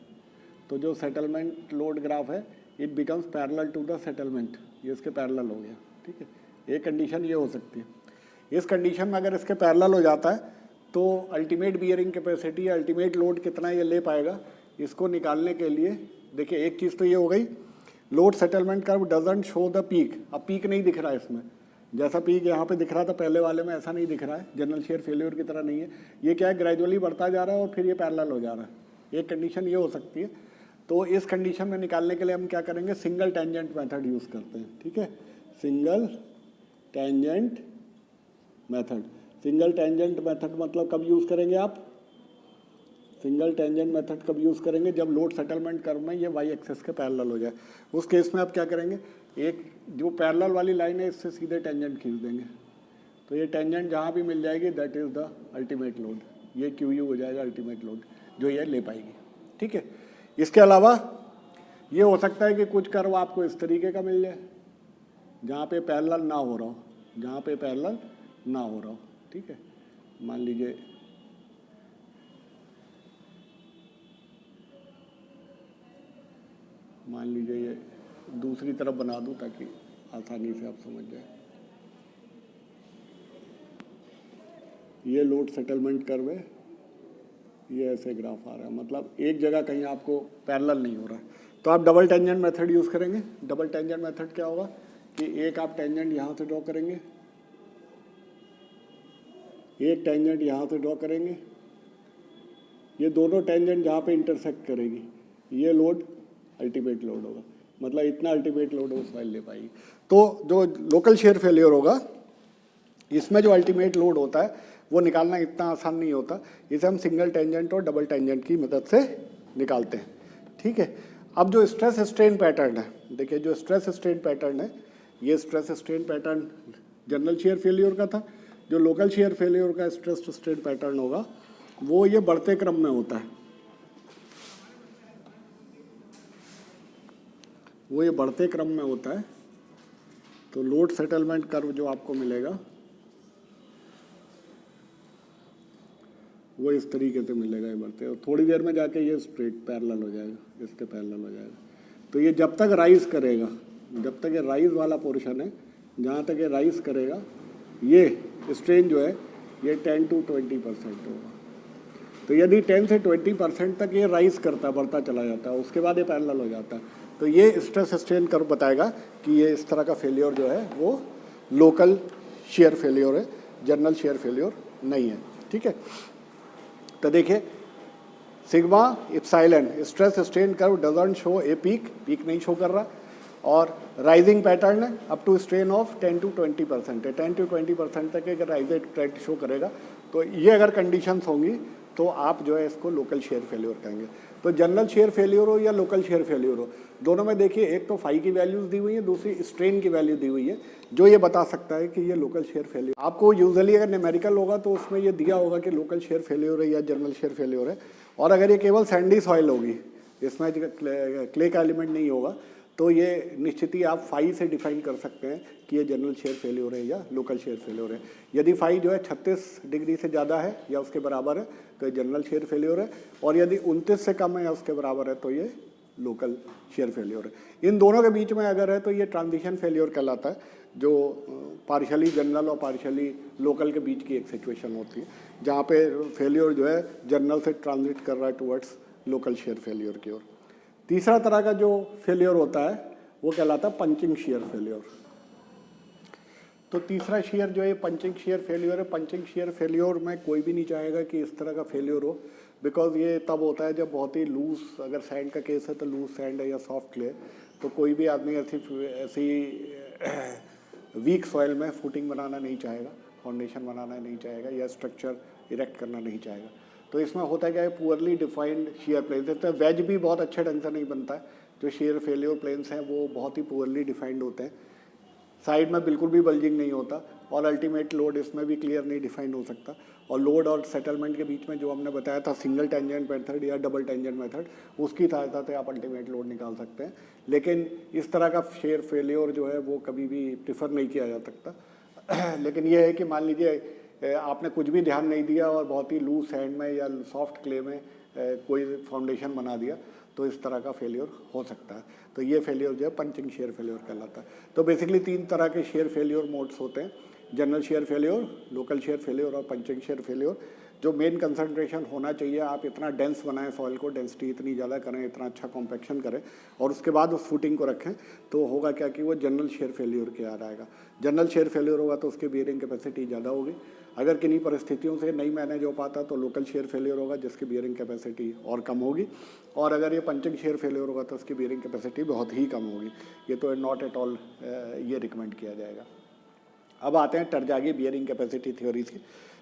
तो जो सेटलमेंट लोड ग्राफ है it becomes parallel to the settlement, ये इसके पैरेलल हो गया, ठीक है। एक कंडीशन ये हो सकती है। इस कंडीशन में अगर इसके पैरेलल हो जाता है तो ultimate bearing capacity, ultimate load कितना ये ले पाएगा, इसको निकालने के लिए देखिए एक चीज़ तो ये हो गई, load settlement curve doesn't show the peak, अब पीक नहीं दिख रहा है इसमें, जैसा पीक यहाँ पे दिख रहा था पहले वाले में ऐसा नहीं दिख रहा है, जनरल शेयर फेल्योर की तरह नहीं है, ये क्या है ग्रेजुअली बढ़ता जा रहा है और फिर ये पैरेलल हो जा रहा है। एक कंडीशन ये हो सकती है। तो इस कंडीशन में निकालने के लिए हम क्या करेंगे, सिंगल टेंजेंट मेथड यूज़ करते हैं, ठीक है, single tangent method. Single tangent method मतलब कब यूज़ करेंगे आप, सिंगल टेंजेंट मेथड कब यूज़ करेंगे, जब लोड सेटलमेंट कर्व में ये वाई एक्सेस के पैरेलल हो जाए। उस केस में आप क्या करेंगे, एक जो पैरेलल वाली लाइन है इससे सीधे टेंजेंट खींच देंगे, तो ये टेंजेंट जहाँ भी मिल जाएगी that is the ultimate load, ये QU हो जाएगा अल्टीमेट लोड जो ये ले पाएगी, ठीक है। इसके अलावा ये हो सकता है कि कुछ कर्व आपको इस तरीके का मिल जाए जहाँ पे पैरेलल ना हो रहा हो, जहाँ पे पैरेलल ना हो रहा हो, ठीक है। मान लीजिए ये दूसरी तरफ बना दूं ताकि आसानी से आप समझ जाए। ये लोड सेटलमेंट कर्व है, ये ऐसे ग्राफ आ रहा है, मतलब एक जगह कहीं आपको पैरेलल नहीं हो रहा है, तो आप डबल टेंजेंट मेथड यूज़ करेंगे। डबल टेंजेंट मेथड क्या होगा कि एक आप टेंजेंट यहाँ से ड्रॉ करेंगे, एक टेंजेंट यहाँ से ड्रॉ करेंगे, ये दोनों टेंजेंट जहाँ पे इंटरसेक्ट करेगी ये लोड अल्टीमेट लोड होगा, मतलब इतना अल्टीमेट लोड उस फाइल ले पाएगी। तो जो लोकल शेयर फेलियर होगा इसमें जो अल्टीमेट लोड होता है वो निकालना इतना आसान नहीं होता, इसे हम सिंगल टेंजेंट और डबल टेंजेंट की मदद से निकालते हैं, ठीक है। अब जो स्ट्रेस स्ट्रेन पैटर्न है, देखिए जो स्ट्रेस स्ट्रेन पैटर्न है, ये stress strain pattern general shear failure का था। जो लोकल शेयर फेलियर का स्ट्रेस स्ट्रेन पैटर्न होगा वो ये बढ़ते क्रम में होता है, वो ये बढ़ते क्रम में होता है। तो लोड सेटलमेंट कर्व जो आपको मिलेगा वो इस तरीके से मिलेगा, ये बढ़ते, और थोड़ी देर में जाके ये स्ट्रेट पैरेलल हो जाएगा, इसके पैरेलल हो जाएगा। तो ये जब तक राइज करेगा, जब तक ये राइज वाला पोर्शन है, जहाँ तक ये राइज करेगा ये स्ट्रेन जो है ये 10 to 20% होगा। तो यदि 10 से 20% तक ये राइज करता बढ़ता चला जाता है, उसके बाद ये पैरेलल हो जाता है, तो ये स्ट्रेस स्ट्रेन कर्व बताएगा कि ये इस तरह का फेलियर जो है वो लोकल शेयर फेलियर है, जनरल शेयर फेलियर नहीं है, ठीक है। तो देखिए sigma epsilon stress strain curve doesn't show a peak, peak नहीं शो कर रहा, और राइजिंग पैटर्न है up to strain of 10 to 20% है, 10 to 20% तक अगर राइजिंग ट्रेंड शो करेगा तो ये अगर कंडीशंस होंगी तो आप जो है इसको लोकल शेयर फेलियर कहेंगे। तो जनरल शेयर फेलियर हो या लोकल शेयर फेलियर हो, दोनों में देखिए एक तो फाई की वैल्यूज दी हुई है, दूसरी स्ट्रेन की वैल्यू दी हुई है, जो ये बता सकता है कि ये लोकल शेयर फेलियर। आपको यूजुअली अगर न्यूमेरिकल होगा तो उसमें ये दिया होगा कि लोकल शेयर फेलियर है या जनरल शेयर फेलियर है, और अगर ये केवल सैंडी सॉइल होगी, इसमें क्ले का एलिमेंट नहीं होगा, तो ये निश्चित ही आप फाई से डिफाइन कर सकते हैं कि ये जनरल शेयर फेल्योर है या लोकल शेयर फेल्योर है। यदि फाई जो है 36 डिग्री से ज़्यादा है या उसके बराबर है तो ये जनरल शेयर फेल्योर है, और यदि 29 से कम है या उसके बराबर है तो ये लोकल शेयर फेल्योर है। इन दोनों के बीच में अगर है तो ये ट्रांजिशन फेल्योर कहलाता है, जो पार्शियली जनरल और पार्शियली लोकल के बीच की एक सिचुएशन होती है, जहाँ पे फेल्योर जो है जनरल से ट्रांजिट कर रहा है टुवर्ड्स लोकल शेयर फेल्योर की ओर। तीसरा तरह का जो फेल्योर होता है वो कहलाता है पंचिंग शेयर फेल्योर। तो तीसरा शेयर जो है पंचिंग शेयर फेल्योर है। पंचिंग शेयर फेल्योर में कोई भी नहीं चाहेगा कि इस तरह का फेल्योर हो, बिकॉज ये तब होता है जब बहुत ही लूज, अगर सैंड का केस है तो लूज सैंड है या सॉफ्ट क्ले, तो कोई भी आदमी ऐसी वीक सॉइल में फुटिंग बनाना नहीं चाहेगा, फाउंडेशन बनाना नहीं चाहेगा या स्ट्रक्चर इरेक्ट करना नहीं चाहेगा। तो इसमें होता है क्या है, पुअरली डिफाइंड शेयर प्लेन्स, तो वेज भी बहुत अच्छे ढंग से नहीं बनता है। जो शेयर फेल्योर प्लेन्स हैं वो बहुत ही पुअरली डिफाइंड होते हैं, साइड में बिल्कुल भी बल्जिंग नहीं होता, और अल्टीमेट लोड इसमें भी क्लियर नहीं डिफाइन हो सकता। और लोड और सेटलमेंट के बीच में जो हमने बताया था सिंगल टेंजेंट मेथड या डबल टेंजेंट मेथड, उसकी सहायता से आप अल्टीमेट लोड निकाल सकते हैं। लेकिन इस तरह का शेयर फेल्योर जो है वो कभी भी प्रिफर नहीं किया जा सकता। लेकिन ये है कि मान लीजिए आपने कुछ भी ध्यान नहीं दिया और बहुत ही लूज सैंड में या सॉफ्ट क्ले में कोई फाउंडेशन बना दिया, तो इस तरह का फेलियर हो सकता है। तो ये फेलियर जो है पंचिंग शेयर फेलियर कहलाता है। तो बेसिकली 3 तरह के शेयर फेलियर मोड्स होते हैं, general shear failure, local shear failure और पंचिंग शेयर फेलियर। जो मेन कंसंट्रेशन होना चाहिए, आप इतना डेंस बनाएं सॉइल को, डेंसिटी इतनी ज़्यादा करें, इतना अच्छा कॉम्पैक्शन करें और उसके बाद उस फुटिंग को रखें, तो होगा क्या कि वो जनरल शेयर फेलियर के आ आएगा। जनरल शेयर फेलियर होगा तो उसकी बियरिंग कैपेसिटी ज़्यादा होगी। अगर किन्हीं परिस्थितियों से नहीं मैनेज हो पाता तो लोकल शेयर फेलियर होगा जिसकी बियरिंग कैपेसिटी और कम होगी, और अगर ये पंचिंग शेयर फेलियर होगा तो उसकी बियरिंग कैपेसिटी बहुत ही कम होगी। ये तो नॉट एट ऑल ये रिकमेंड किया जाएगा। अब आते हैं टरजागी बियरिंग कैपेसिटी थ्योरीज की।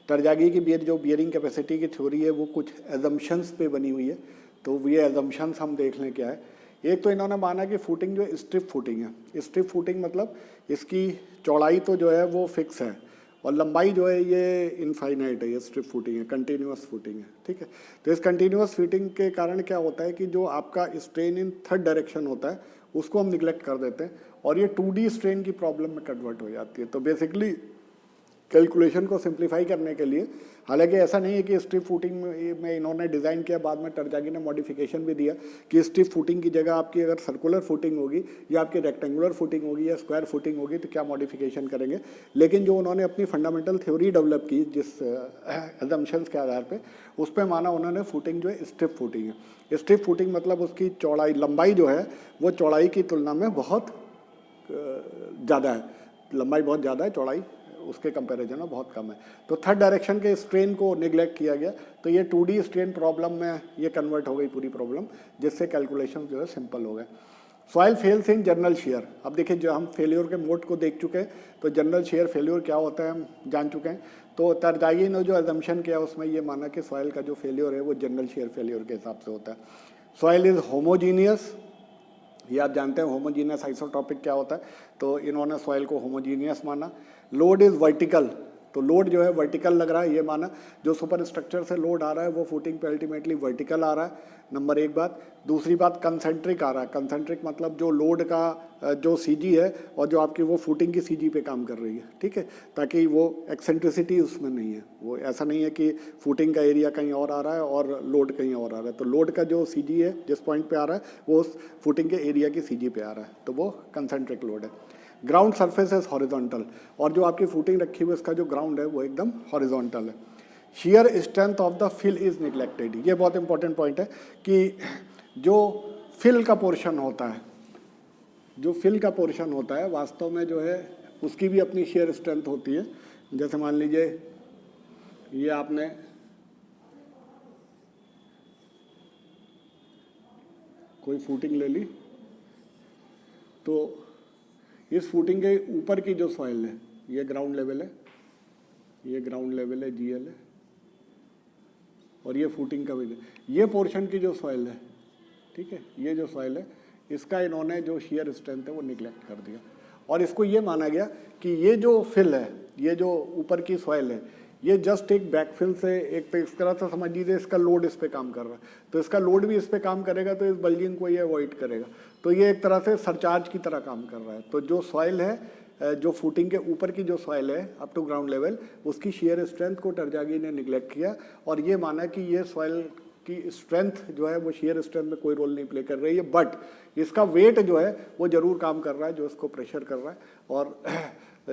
टरजागी की जो बियरिंग कैपेसिटी की थ्योरी है वो कुछ एजम्पशंस पे बनी हुई है। तो ये एजम्पशंस हम देख लें क्या है। एक तो इन्होंने माना कि फुटिंग जो स्ट्रिप फुटिंग है, स्ट्रिप फुटिंग मतलब इसकी चौड़ाई तो जो है वो फिक्स है और लंबाई जो है ये इनफाइनाइट है, ये स्ट्रिप फुटिंग है, कंटिन्यूअस फुटिंग है, ठीक है। तो इस कंटिन्यूअस फुटिंग के कारण क्या होता है कि जो आपका स्ट्रेन इन थर्ड डायरेक्शन होता है उसको हम निगलेक्ट कर देते हैं और ये 2D स्ट्रेन की प्रॉब्लम में कन्वर्ट हो जाती है। तो बेसिकली कैलकुलेशन को सिंप्लीफाई करने के लिए, हालांकि ऐसा नहीं है कि स्ट्रिप फुटिंग में इन्होंने डिज़ाइन किया, बाद में टरजागी ने मॉडिफिकेशन भी दिया कि स्ट्रिप फुटिंग की जगह आपकी अगर सर्कुलर फुटिंग होगी या आपकी रेक्टेंगुलर फुटिंग होगी या स्क्वायर फुटिंग होगी तो क्या मॉडिफिकेशन करेंगे। लेकिन जो उन्होंने अपनी फंडामेंटल थ्योरी डेवलप की जिस असम्पशंस के आधार पर, उस पर माना उन्होंने फुटिंग जो है स्ट्रिप फुटिंग है। स्ट्रिप फुटिंग मतलब उसकी चौड़ाई, लंबाई जो है वो चौड़ाई की तुलना में बहुत ज़्यादा है, लंबाई बहुत ज़्यादा है, चौड़ाई उसके कंपैरिजन में बहुत कम है। तो थर्ड डायरेक्शन के स्ट्रेन को निगलेक्ट किया गया, तो ये 2D स्ट्रेन प्रॉब्लम में ये कन्वर्ट हो गई पूरी प्रॉब्लम, जिससे कैलकुलेशन जो है सिंपल हो गए। Soil fails in general share. अब देखिए जो हम फेलियर के मोड को देख चुके हैं, तो जनरल शेयर फेलियर क्या होता है हम जान चुके हैं। तो टरजागी ने जो एजम्पशन किया उसमें ये माना कि सॉइल का जो फेलियर है वो जनरल शेयर फेलियर के हिसाब से होता है। सॉइल इज होमोजीनियस, ये आप जानते हैं होमोजीनियस आइसोटॉपिक क्या होता है, तो इन्होंने सॉइल को होमोजीनियस माना। लोड इज़ वर्टिकल, तो लोड जो है वर्टिकल लग रहा है, ये माना जो सुपर स्ट्रक्चर से लोड आ रहा है वो फुटिंग पे अल्टीमेटली वर्टिकल आ रहा है, नंबर एक बात। दूसरी बात कंसेंट्रिक आ रहा है, कंसेंट्रिक मतलब जो लोड का जो सीजी है और जो आपकी वो फुटिंग की सीजी पे काम कर रही है, ठीक है, ताकि वो एक्सेंट्रिसिटी उसमें नहीं है। वो ऐसा नहीं है कि फुटिंग का एरिया कहीं और आ रहा है और लोड कहीं और आ रहा है। तो लोड का जो सीजी है जिस पॉइंट पे आ रहा है वो उस फुटिंग के एरिया की सीजी पे आ रहा है, तो वो कंसेंट्रिक लोड है। ग्राउंड सरफेस इज हॉरिजॉन्टल, और जो आपकी फुटिंग रखी हुई उसका जो ग्राउंड है वो एकदम हॉरिजॉन्टल है। Shear strength of the fill is neglected, ये बहुत इंपॉर्टेंट पॉइंट है कि जो फिल का पोर्शन होता है, जो फिल का पोर्शन होता है वास्तव में जो है उसकी भी अपनी शेयर स्ट्रेंथ होती है। जैसे मान लीजिए ये आपने कोई फुटिंग ले ली, तो इस फुटिंग के ऊपर की जो सॉइल है ये ग्राउंड लेवल है, ये ग्राउंड लेवल है, GL है, और ये फुटिंग का भी, ये पोर्शन की जो सॉइल है, ठीक है, ये जो सॉइल है इसका इन्होंने जो शेयर स्ट्रेंथ है वो निगलेक्ट कर दिया और इसको ये माना गया कि ये जो फिल है, ये जो ऊपर की सॉइल है, ये जस्ट एक बैकफिल से एक तो इस तरह से समझ लीजिए इसका लोड इस पे काम कर रहा है, तो इसका लोड भी इस पे काम करेगा तो इस बल्जिंग को ये अवॉइड करेगा, तो ये एक तरह से सरचार्ज की तरह काम कर रहा है। तो जो सॉइल है, जो फुटिंग के ऊपर की जो सॉइल है अप टू ग्राउंड लेवल, उसकी शेयर स्ट्रेंथ को टरजागी ने निगलेक्ट किया और ये माना कि ये सॉइल की स्ट्रेंथ जो है वो शेयर स्ट्रेंथ में कोई रोल नहीं प्ले कर रही है, बट इसका वेट जो है वो जरूर काम कर रहा है जो इसको प्रेशर कर रहा है, और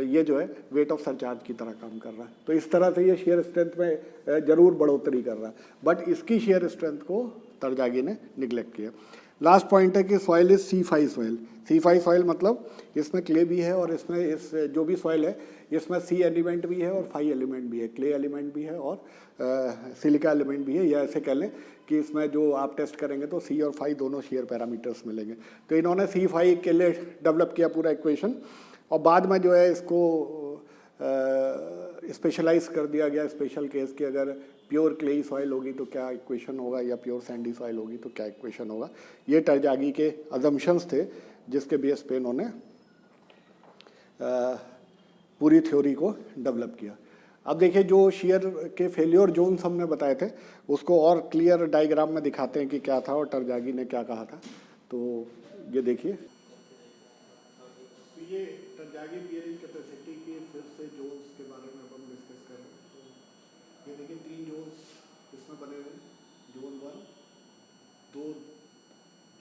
ये जो है वेट ऑफ सरचार्ज की तरह काम कर रहा है। तो इस तरह से ये शेयर स्ट्रेंथ में जरूर बढ़ोतरी कर रहा है, बट इसकी शेयर स्ट्रेंथ को तरजागी ने निगलेक्ट किया। लास्ट पॉइंट है कि soil is C5 soil. C5 soil मतलब इसमें क्ले भी है और इसमें इस जो भी सॉइल है इसमें C एलिमेंट भी है और फाई एलिमेंट भी है, क्ले एलिमेंट भी है और सिलिका एलिमेंट भी है, या ऐसे कह लें कि इसमें जो आप टेस्ट करेंगे तो C और फाई दोनों शेयर पैरामीटर्स मिलेंगे। तो इन्होंने C5 के लिए डेवलप किया पूरा इक्वेशन, और बाद में जो है इसको स्पेशलाइज कर दिया गया स्पेशल केस कि अगर प्योर क्लेई सॉइल होगी तो क्या इक्वेशन होगा या प्योर सैंडी सॉइल होगी तो क्या इक्वेशन होगा। ये टरजागी के अजम्पशंस थे जिसके बेस पे इन्होंने पूरी थ्योरी को डेवलप किया। अब देखिए जो शेयर के फेल्योर जोन्स हमने बताए थे उसको और क्लियर डायग्राम में दिखाते हैं कि क्या था और टरजागी ने क्या कहा था। तो ये देखिए, तो ये टरजागी बियरिंग कैपेसिटी के फिर से जोन्स के बारे में हम डिस्कस कर रहे हैं। तो ये देखिए 3 जोन्स इसमें बने हुए हैं, जोन 1, 2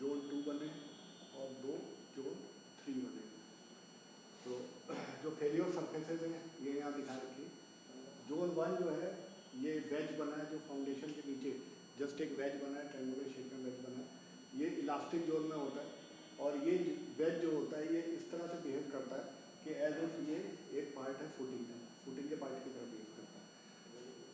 जोन 2 बने और 2 जोन 3 बने। तो जो फेलियर सरफेसेज हैं ये यहाँ दिखा रखिए। जोन 1 जो है ये वेज बना है, जो फाउंडेशन के नीचे जस्ट एक वेज बना है, ट्रायंगुलर शेप में वेज बना है, ये इलास्टिक जोन में होता है। और ये वेज जो होता है ये इस तरह से बिहेव करता है कि एज इफ ये एक पार्ट है फुटिंग के पार्ट की तरह बिहेव करता है।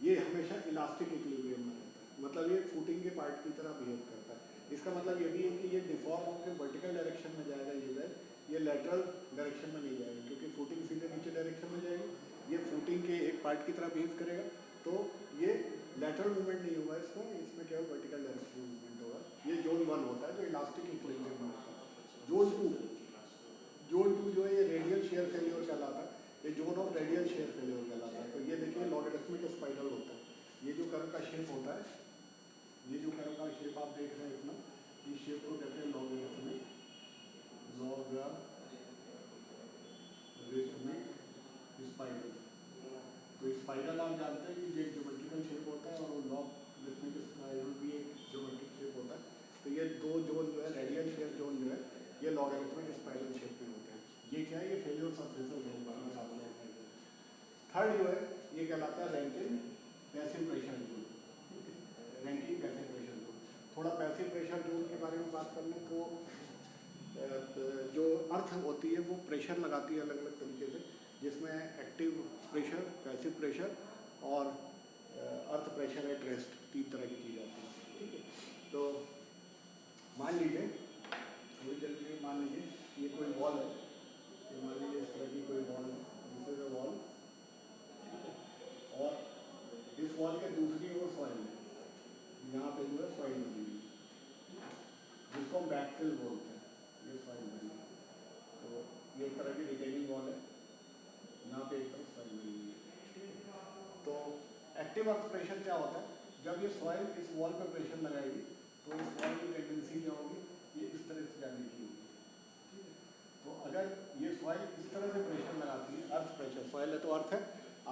ये हमेशा इलास्टिक इक्विलिब्रियम में रहता है, मतलब ये फुटिंग के पार्ट की तरह बिहेव करता है। इसका मतलब ये भी है कि ये डिफॉर्म होकर वर्टिकल डायरेक्शन में जाएगा ये वेज, ये लेटरल डायरेक्शन में नहीं जाएगा क्योंकि फुटिंग सीधे नीचे डायरेक्शन में जाएगी, ये फुटिंग के एक पार्ट की तरह बिहेव करेगा, तो ये लेटरल मूवमेंट नहीं होगा इसमें केवल वर्टिकल डायरेक्शन में मूवमेंट होगा। ये जोन 1 होता है जो इलास्टिक इक्विलिब्रियम में होता है। जोन 2 जो है ये रेडियल शेयर फेलियर कहलाता है, ये zone of radial share failure कहलाता है। तो ये देखिए लॉगरिथमिक स्पाइरल होता है, ये जो कर्व का शेप होता है, ये जो कर्व का शेप आप देख रहे हैं इतना, इस शेप को कहते हैं लॉगरिथमिक स्पाइरल। तो स्पाइरल आप जानते हैं कि ये ज्योमेट्रिकल शेप होता है और लॉगरिथमिक स्पाइरल भी एक ज्योमेट्रिक शेप होता है। तो ये 2 जोन जो है रेडियल शेयर जोन जो है ये लॉगरिथमिक स्पाइरल शेप में होते हैं। ये क्या है, ये फेलियर सरफेसेस है। थर्ड जो है ये कहलाता है Rankine passive pressure zone. Rankine passive pressure zone, थोड़ा पैसिव प्रेशर जोन के बारे में बात कर लें तो जो अर्थ होती है वो प्रेशर लगाती है अलग अलग तरीके से, जिसमें एक्टिव प्रेशर, पैसिव प्रेशर और अर्थ प्रेशर एट रेस्ट, 3 तरह की चीज़ आती है। ठीक है, तो मान लीजिए थोड़ी देर के लिए मान लीजिए ये कोई वॉल है, तो मान लीजिए इस तरह की कोई वॉल है, दूसरे वॉल, और इस वॉल के दूसरी ओर सॉइल है, यहाँ पे जो है सॉइल बनी हुई जिसको हम बैकफिल बोलते हैं, ये सॉइल बनी है। तो ये एक तरह की रिटेनिंग वॉल है, यहाँ पे एक तरफ सॉइल बनी हुई है। तो एक्टिव अर्थ प्रेशर क्या होता है, जब ये सॉइल इस वॉल पर प्रेशर लगाएगी तो इस वॉल की टेंडेंसी क्या होगी, ये इस तरह से जाने की होगी। ठीक है, तो अगर ये सॉइल इस तरह से प्रेशर लगाती है, अर्थ प्रेशर, सॉइल है तो अर्थ है,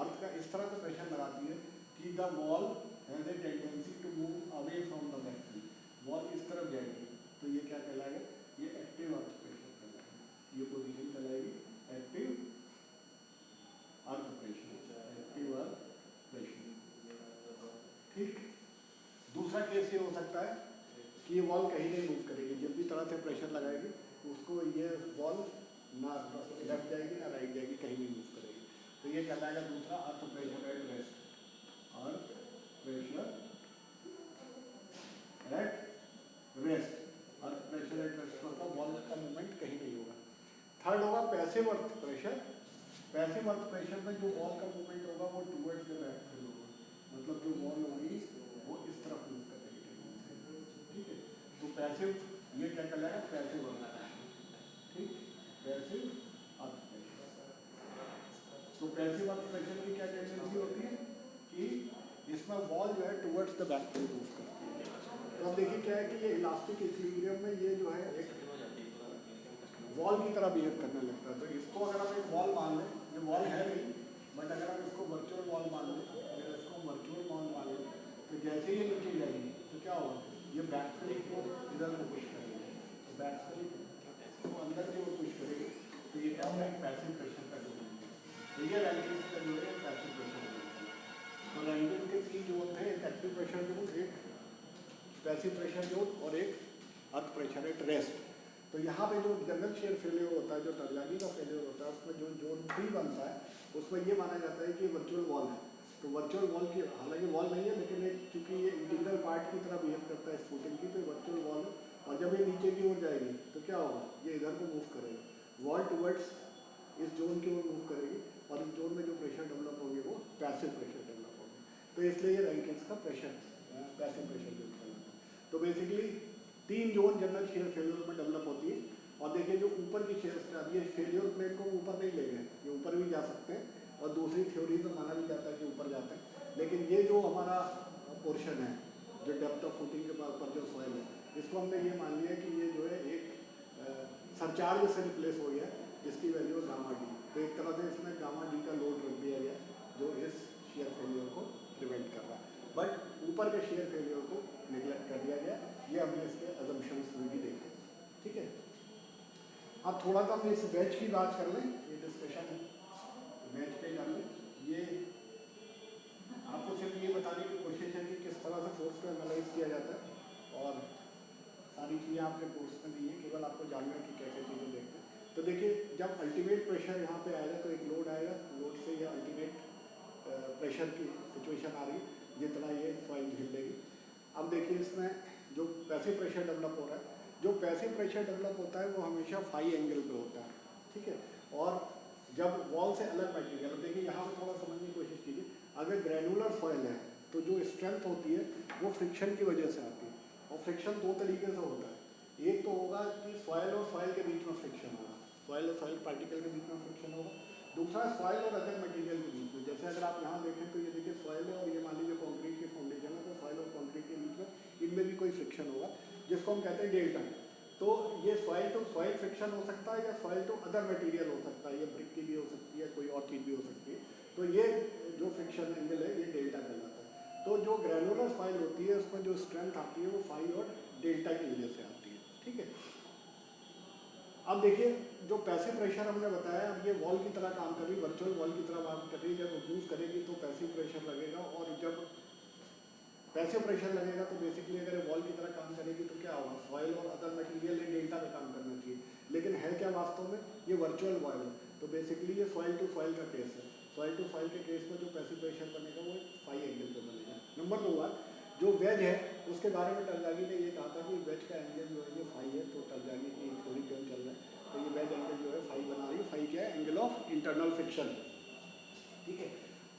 अर्थ का इस तरह से प्रेशर लगाती है कि the wall has a tendency to move away from the backfill, wall इस तरफ जाएगी, तो ये क्या कहलाएगा, ये एक्टिव अर्थ प्रेशर कहलाएगा। ये पोजीशन कहलाएगी active earth pressure, active earth pressure. ठीक, दूसरा केस ये हो सकता है कि ये वॉल कहीं नहीं मूव करेगी, जिस भी तरह से प्रेशर लगाएगी उसको ये वॉल ना लेफ्ट जाएगी ना राइट जाएगी, कहीं नहीं मूव करेगी, तो ये कहलाएगा दूसरा earth pressure at rest, earth pressure at rest, earth pressure at rest मतलब वॉल का मूवमेंट कहीं नहीं होगा। थर्ड होगा passive earth pressure. Passive earth pressure में जो वॉल का मूवमेंट होगा वो टूवर्ड्स द बैकफिल होगा, मतलब जो वॉल होगी वो इस तरफ मूव करेगी। ठीक है, तो पैसिव ये क्या कहलाएगा, पैसिव अर्थ प्रेशर। ठीक, पैसिव अर्थ प्रेशर। तो पैसिव अर्थ प्रेशर की क्या टेंडेंसी होती है, इसमें वॉल जो है टुवर्ड्स द बैक को मूव करती है। तो अब देखिए क्या है कि ये इलास्टिक इक्विलिब्रियम में ये जो है एक वॉल की तरह बिहेव करने लगता है। तो इसको अगर हम एक वॉल मान लें, ये वॉल है नहीं, बट अगर हम इसको वर्चुअल वॉल मान लें, अगर इसको वर्चुअल वॉल मान लें, तो जैसे ये नीचे जाएगी तो क्या होगा, ये बैक फ्लिप को इधर को पुश करेगी, तो बैक फ्लिप को अंदर की ओर पुश करेगी, तो ये क्या होगा, एक पैसिव प्रेशर का जोन है। तो ये रैंकिंस का जो है पैसिव प्रेशर जोन है। तो रैंकिंग के 3 जोन थे, एक एक्टिव प्रेशर जोन, एक पैसिव प्रेशर जोन और एक अर्थ प्रेशर एट रेस्ट। तो यहाँ पे जो जनरल शेयर फेलियर होता है, जो टरजानी का फेलियर होता है, उसमें जो जोन 3 बनता है उसमें ये माना जाता है कि वर्चुअल वॉल है। तो वर्चुअल वॉल की हालांकि वॉल नहीं है, लेकिन एक चूंकि ये इंटीग्रल पार्ट की तरह बिहेव करता है स्फुटिंग की, तो वर्चुअल वॉल है। और जब ये नीचे की ओर जाएगी तो क्या होगा, ये इधर को मूव करेगा, वॉल टुवर्ड्स इस जोन की ओर मूव करेगी, और इस जोन में जो प्रेशर डेवलप होंगे वो पैसिव प्रेशर डेवलप होंगे। तो इसलिए ये रैंकिन्स का प्रेशर पैसिव प्रेशर जोन कहलाता है। तो basically 3 zone general shear failure में डेवलप होती है। और देखिए जो ऊपर की शेयर स्ट्रेंथ, ये फेलियर प्लेट को ऊपर नहीं ले गए, ये ऊपर भी जा सकते हैं, और दूसरी थ्योरी तो माना भी जाता है कि ऊपर जाते हैं। लेकिन ये जो हमारा पोर्शन है, जो डेप्थ ऑफ फुटिंग के ऊपर जो सॉइल है, इसको हमने ये मान लिया कि ये जो है एक सरचार्ज से रिप्लेस हो गया, जिसकी वैल्यू है गामा डी। तो एक तरह से इसमें गामा डी का लोड रख दिया गया, जो इस शेयर फेलियर को प्रिवेंट कर रहा है। बट ऊपर के शेयर फेलियर को निगलेक्ट कर दिया गया। ये हमने इसके अजम्पशंस में भी देखे, ठीक है। अब थोड़ा सा हम इस वेज की बात कर लें, ये डिस्कशन वेज पे कर लें। ये आपको सिर्फ ये बताने की कोशिश है कि किस तरह से फोर्स को एनालाइज किया जाता है, और सारी चीज़ें आपके कोर्स में दी हैं, केवल आपको जानना है कि कैसे चीज़ें देखते हैं। तो देखिए जब अल्टीमेट प्रेशर यहाँ पे आएगा तो एक लोड आएगा, लोड से ये अल्टीमेट प्रेशर की सिचुएशन आ रही है, जितना ये सॉइल झेल लेगी। अब देखिए इसमें जो पैसिव प्रेशर डेवलप हो रहा है, जो पैसिव प्रेशर डेवलप होता है वो हमेशा फाई एंगल पे होता है, ठीक है। और जब वॉल से अलग मटेरियल, देखिए यहाँ पे थोड़ा समझने की कोशिश कीजिए, अगर ग्रैनुलर सॉइल है तो जो स्ट्रेंथ होती है वो फ्रिक्शन की वजह से आती है, और फ्रिक्शन 2 तरीके से होता है। एक तो होगा कि सॉइल और सॉइल के बीच में फ्रिक्शन होगा, सॉइल और सॉइल पार्टिकल के बीच में फ्रिक्शन होगा। दूसरा सॉइल और अदर मटेरियल के बीच में, जैसे अगर आप यहाँ देखें तो ये देखिए सॉइल है, और ये मान लीजिए कंक्रीट की फाउंडेशन है, तो सॉइल और कंक्रीट के बीच में इनमें भी कोई फ्रिक्शन होगा, जिसको हम कहते हैं डेल्टा। तो ये सॉइल टू सॉइल फ्रिक्शन हो सकता है, या सॉइल टू अदर मटेरियल हो सकता है, ये ब्रिक की भी हो सकती है, कोई और चीज़ भी हो सकती है। तो ये जो फ्रिक्शन एंगल है ये डेल्टा कहलाता है। तो जो ग्रैनुलर सॉइल होती है उसमें जो स्ट्रेंथ आती है वो फाई और डेल्टा की वजह से आती है, ठीक है। अब देखिए जो पैसिव प्रेशर हमने बताया, अब ये वॉल की तरह काम कर रही है, वर्चुअल वॉल की तरह काम कर रही है। जब यूज़ करेगी तो पैसिव प्रेशर लगेगा, और जब पैसिव प्रेशर लगेगा तो बेसिकली अगर ये वॉल की तरह काम करेगी तो क्या होगा, सॉइल और अदर मटेरियल ये डेल्टा पे काम करना चाहिए, लेकिन है क्या वास्तव में, ये वर्चुअल वॉल है। तो बेसिकली ये सॉइल टू सॉइल का केस है। सॉइल टू सॉइल के केस में जो पैसिव प्रेशर बनेगा वो फाई एंगल पे बनेगा। नंबर 2 बात, जो वेज है उसके बारे में टरजानी ने ये कहा था कि वेज का एंगल जो है ये फाई है। तो टरजानी की थ्योरी क्यों चल रहा है, तो ये वेज एंगल जो है फाई बना रही है। फाई क्या है, एंगल ऑफ इंटरनल फ्रिक्शन, ठीक है।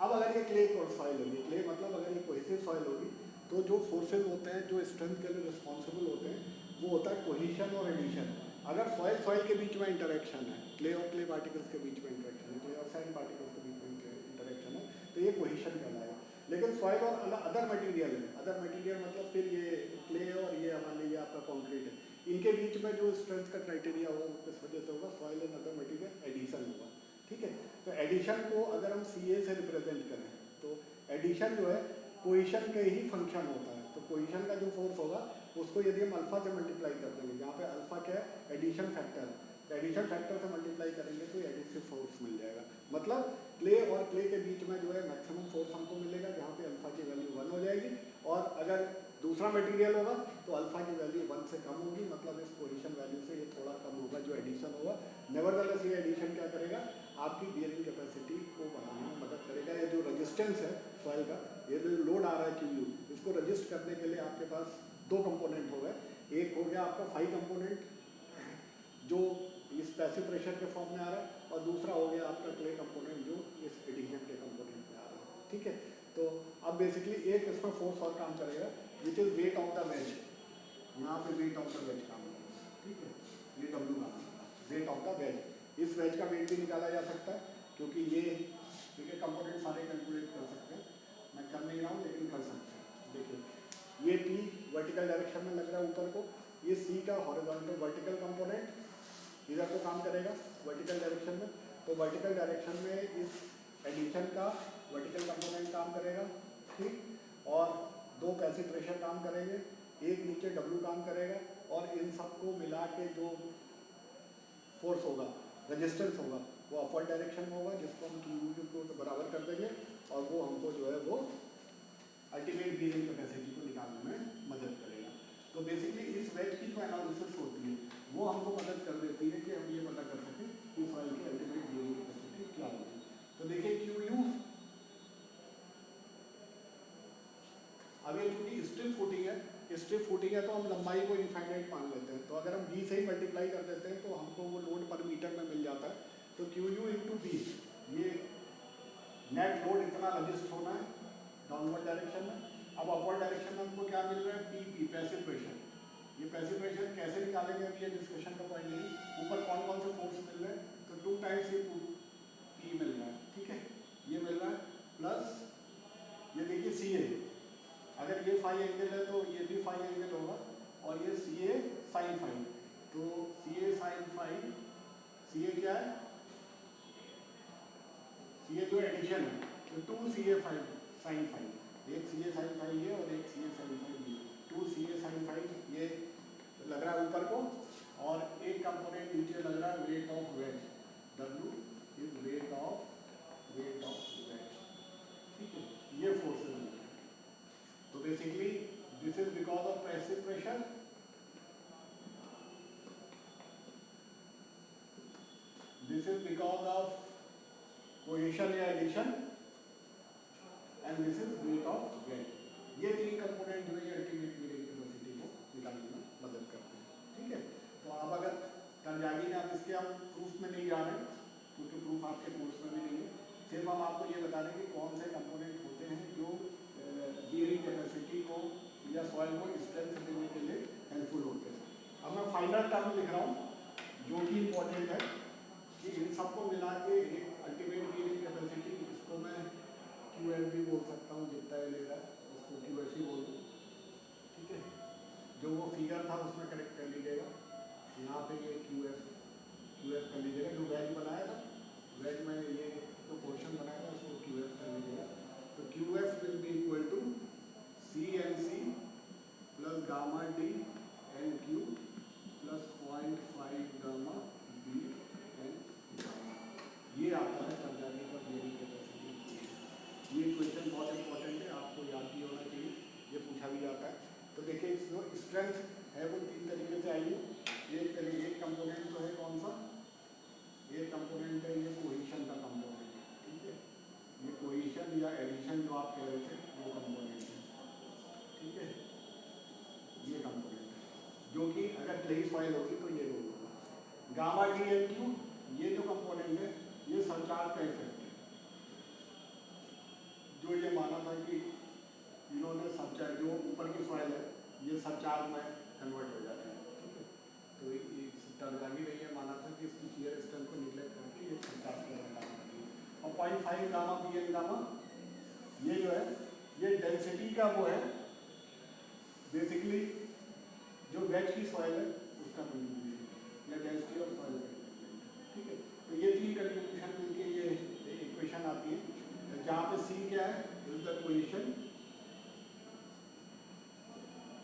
अब अगर ये क्ले सॉइल होगी, क्ले मतलब अगर ये कोहेसिव सॉइल होगी, तो जो फोर्सेज होते हैं जो स्ट्रेंथ के लिए रिस्पॉन्सिबल होते हैं वो होता है कोहिशन और एडिशन। अगर सॉइल सॉइल के बीच में इंटरेक्शन है, क्ले और क्ले पार्टिकल्स के बीच में इंटरेक्शन है, क्ले और सैंड पार्टिकल्स के बीच में इंटरेक्शन है, तो ये कोहिशन कहलाएगा। लेकिन सॉइल और अदर मटेरियल है, अदर मटेरियल मतलब फिर ये क्ले और ये मान लीजिए आपका कंक्रीट है, इनके बीच में जो स्ट्रेंथ का क्राइटेरिया होगा वो किस वजह से होगा, soil and other material addition होगा, ठीक है। तो एडिशन को अगर हम CA से रिप्रेजेंट करें तो एडिशन जो है कोहिशन के ही फंक्शन होता है। तो कोहिशन का जो फोर्स होगा उसको यदि हम अल्फा से मल्टीप्लाई कर देंगे, जहाँ पे अल्फा क्या है, एडिशन फैक्टर है, तो एडिशन फैक्टर से मल्टीप्लाई करेंगे तो एडिसिव फोर्स मिल जाएगा। मतलब क्ले और क्ले के बीच में जो है मैक्सिमम फोर्स हमको मिलेगा, जहाँ पे अल्फा की वैल्यू 1 हो जाएगी, और अगर दूसरा मटेरियल होगा तो अल्फा की वैल्यू 1 से कम होगी, मतलब इस कोहिशन वैल्यू से ये थोड़ा कम होगा जो एडिशन होगा। नेवरदलेस ये एडिशन क्या करेगा, आपकी बियरिंग कैपेसिटी को बढ़ाने में मदद करेगा। ये जो रेजिस्टेंस है सॉइल का, ये जो लोड आ रहा है क्यू, इसको रजिस्ट करने के लिए आपके पास 2 कंपोनेंट हो गए। एक हो गया आपका फाई कंपोनेंट जो इस पैसिव प्रेशर के फॉर्म में आ रहा है, और दूसरा हो गया आपका क्ले कंपोनेंट जो इस एडिशन के कंपोनेंट में आ रहा है, ठीक है। तो अब बेसिकली एक इसमें फोर्स और काम करेगा which is weight of the ways, यहाँ पे वेट ऑफ द वेज काम करेगा, ठीक है। ये W का वेट ऑफ द वेज, इस वेज का वेट भी निकाला जा सकता है क्योंकि ये ठीक है कंपोनेंट सारे कैलकुलेट कर सकते हैं। मैं कर नहीं रहा हूँ लेकिन कर सकते हैं। देखिए ये P वर्टिकल डायरेक्शन में लग रहा है ऊपर को, ये C का हॉरिजॉन्टल वर्टिकल कंपोनेंट इधर को काम करेगा वर्टिकल डायरेक्शन में, तो वर्टिकल डायरेक्शन में इस एडिशन का वर्टिकल कंपोनेंट काम करेगा, ठीक, और दो पैसिव प्रेशर काम करेंगे, एक नीचे W काम करेगा, और इन सबको मिला के जो फोर्स होगा, रेजिस्टेंस होगा, वो अपवर्ड डायरेक्शन में होगा, जिसको हम QU को तो बराबर कर देंगे, और वो हमको जो है वो अल्टीमेट बीयरिंग कैपेसिटी को निकालने में मदद करेगा। तो बेसिकली इस वेज की जो एनालिसिस होती है वो हमको मदद कर देती है कि हम ये पता कर सकें कि सॉइल की अल्टीमेट बीयरिंग कैपेसिटी क्या होगी। तो देखिए QU, अब ये चूंकि स्ट्रिप फुटिंग है, स्ट्रिप फुटिंग है तो हम लंबाई को इनफाइनाइट मान लेते हैं, तो अगर हम B से ही मल्टीप्लाई कर देते हैं तो हमको वो लोड पर मीटर में मिल जाता है। तो QU इंटू B, ये नेट लोड इतना रजिस्ट होना है डाउनवर्ड डायरेक्शन में। अब अपवर्ड डायरेक्शन में हमको क्या मिल रहा है, PP पैसिव प्रेशर। ये पैसिव प्रेशर कैसे निकालेंगे अभी ये डिस्कशन का पॉइंट नहीं, ऊपर कौन कौन से फोर्स मिल रहे हैं, तो 2 टाइम्स ये P मिल रहा है, ठीक है, ये मिल रहा है, प्लस ये देखिए CA, अगर ये फाई एंगल है तो ये भी फाई एंगल होगा, और ये CA साइन फाई, तो CA साइन फाई, CA क्या है, CA जो एडिशन है, तो 2CA साइन फाई, एक CA साइन फाई है और एक CA साइन फाई है, 2CA साइन फाई ये लग रहा है ऊपर को, और एक कंपोनेंट नीचे लग रहा है weight of wedge, W is weight of wedge, ठीक है, ये फोर्स है। तो basically this is because of passive pressure, this is because of cohesion या adhesion, and this is weight of weight. ये 3 कंपोनेंट जो है अल्टीमेट बीयरिंग कैपेसिटी को निकालने में मदद करते हैं, ठीक है। तो अब अगर टरजागी ने, अब इसके हम प्रूफ में नहीं जा रहे हैं क्योंकि प्रूफ आपके कोर्स में भी नहीं है, सिर्फ हम आपको ये बता दें कि कौन से कंपोनेंट होते हैं जो बीयरिंग कैपेसिटी को या सॉइल को स्ट्रेंथ देने के लिए हेल्पफुल होते हैं। अब मैं फाइनल टर्म लिख रहा हूँ जो कि इम्पोर्टेंट है कि इन सबको मिला के एक अल्टीमेट बीयरिंग कैपेसिटी, इसको मैं QF भी बोल सकता हूँ, जितना ये ले रहा है उसको QF ही बोल दूँ, ठीक है। जो वो फिगर था उसमें करेक्ट कर लीजिएगा, यहाँ पे ये QF कर लीजिएगा, जो वेज बनाया था वेज में ये जो पोर्शन बनाया था उसको QF कर लीजिएगा। तो QF will be equal to CNC plus gamma D NQ plus 0.5 gamma B N, ये आता है टरजागी का बीयरिंग कैपेसिटी। ये क्वेश्चन बहुत इंपॉर्टेंट है, आपको याद भी होना चाहिए, ये पूछा भी जाता है। तो देखिए जो स्ट्रेंथ है वो 3 तरीके से आई है। एक कंपोनेंट तो है कौन सा, एक कंपोनेंट है ये कोहेशन का कंपोनेंट, ठीक है, ये कोहेशन या एडिशन जो आप कह रहे थे वो कंपोनेंट है, ठीक है, ये कंपोनेंट है जो कि अगर क्लेई सॉइल होगी तो ये रोल होगा। गामा D NQ ये जो कंपोनेंट है ये संचार का इफेक्ट है, जो ये माना था कि इन्होंने संचार, जो ऊपर की सॉइल है ये संचार में कन्वर्ट हो जाती है, ठीक है। तो टरजागी ने ये माना था कि इसकी शियर स्ट्रेंथ को निगलेक्ट करके ये संचार में काम करती है। और 0.5 गामा BN गामा ये जो है ये डेंसिटी का वो है, बेसिकली जो वेज की सॉइल है उसका कंट्रीब्यूशन या डेंसिटी ऑफ सॉइल, ठीक है। तो ये 3 कंट्रीब्यूशन मिलके ये इक्वेशन आती है, जहाँ पे C क्या है, is the cohesion,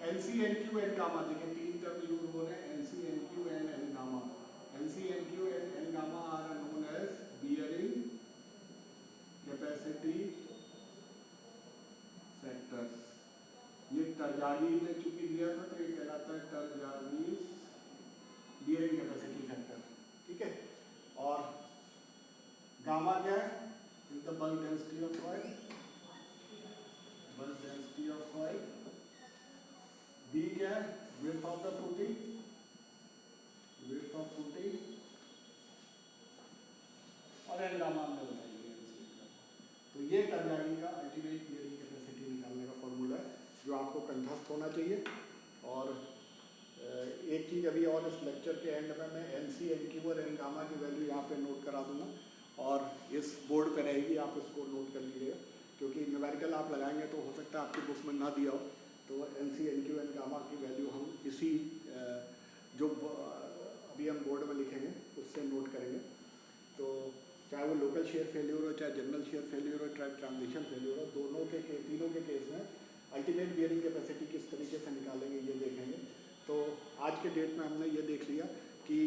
NC NQ and gamma, देखिए 3 टर्म यूज हो रहे हैं, NC NQ and N gamma. NC NQ and N gamma are known as bearing capacity factors. ये टरजागी ने चूंकि दिया था तो ये कहलाता है टरजागी बीयरिंग कैपेसिटी फैक्टर, ठीक है। और गामा क्या है, is the bulk density of soil, bulk density of soil. B क्या है, width of the footing, width of footing, और N गामा हमने बताइए। तो ये टरजागी का अल्टीमेट बीयरिंग कैपेसिटी निकालने का फॉर्मूला है जो आपको कंठस्थ होना चाहिए। और एक चीज़ अभी और, इस लेक्चर के एंड में मैं NC NQ और N गामा की वैल्यू यहाँ पे नोट करा दूंगा और इस बोर्ड पे रहेगी, आप इसको नोट कर लीजिएगा। क्योंकि न्यूमेरिकल आप लगाएंगे तो हो सकता है आपकी बुक में ना दिया हो, तो N C N Q N gamma की वैल्यू हम इसी जो अभी हम बोर्ड में लिखेंगे उससे नोट करेंगे। तो चाहे वो लोकल शेयर फेल्यूर हो, चाहे जनरल शेयर फेल्यूर हो, चाहे ट्रांजिशन फेल्यूर हो, तीनों के केस में अल्टीमेट बियरिंग कैपेसिटी किस तरीके से निकालेंगे ये देखेंगे। तो आज के डेट में हमने ये देख लिया कि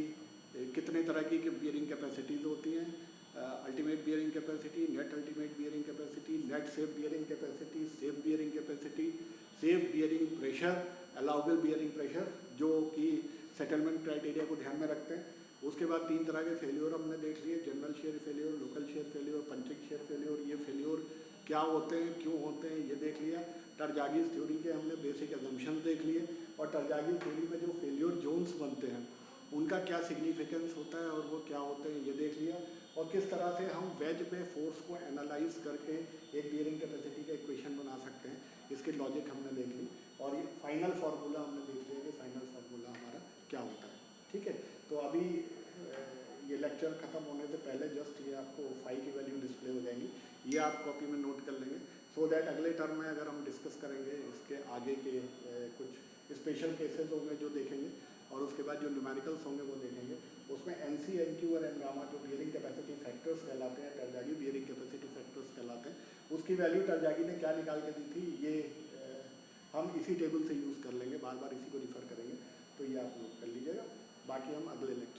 कितने तरह की बियरिंग कैपेसिटीज़ होती हैं, ultimate bearing capacity, net ultimate bearing capacity, net safe bearing capacity, safe bearing capacity, safe bearing pressure, allowable bearing pressure, जो कि सेटलमेंट क्राइटेरिया को ध्यान में रखते हैं। उसके बाद 3 तरह के फेल्योर हमने देख लिए, general shear failure, local share failure, punching share failure. ये फेल्योर क्या होते हैं, क्यों होते हैं, ये देख लिया। टरजागीज थ्योरी के हमने बेसिक एजम्पशंस देख लिए, और टरजागीज थ्योरी में जो फेल्योर जोन्स बनते हैं उनका क्या सिग्निफिकेंस होता है और वो क्या होते हैं ये देख लिया। और किस तरह से हम वेज पे फोर्स को एनालाइज करके एक बियरिंग कैपेसिटी का इक्वेशन बना सकते हैं, इसकी लॉजिक हमने देख ली। और ये फाइनल फार्मूला हमने देख लिया कि फाइनल फार्मूला हमारा क्या होता है। ठीक है, तो अभी ये लेक्चर ख़त्म होने से पहले जस्ट ये आपको फाई की वैल्यू डिस्प्ले हो जाएंगी, ये आप कॉपी में नोट कर लेंगे, सो दैट अगले टर्म में अगर हम डिस्कस करेंगे इसके आगे के कुछ स्पेशल केसेस होंगे जो देखेंगे, और उसके बाद जो न्यूमेरिकल्स होंगे वो देखेंगे। उसमें एन सी एन क्यू और एन गामा जो बियरिंग कैपेसिटी फैक्टर्स कहलाते हैं, टरजागी बियरिंग कैपेसिटी फैक्टर्स कहलाते हैं, उसकी वैल्यू टरजागी ने क्या निकाल के दी थी ये हम इसी टेबल से यूज़ कर लेंगे, बार बार इसी को रिफ़र करेंगे, तो ये आप नोट कर लीजिएगा। बाकी हम अगले लेक्चर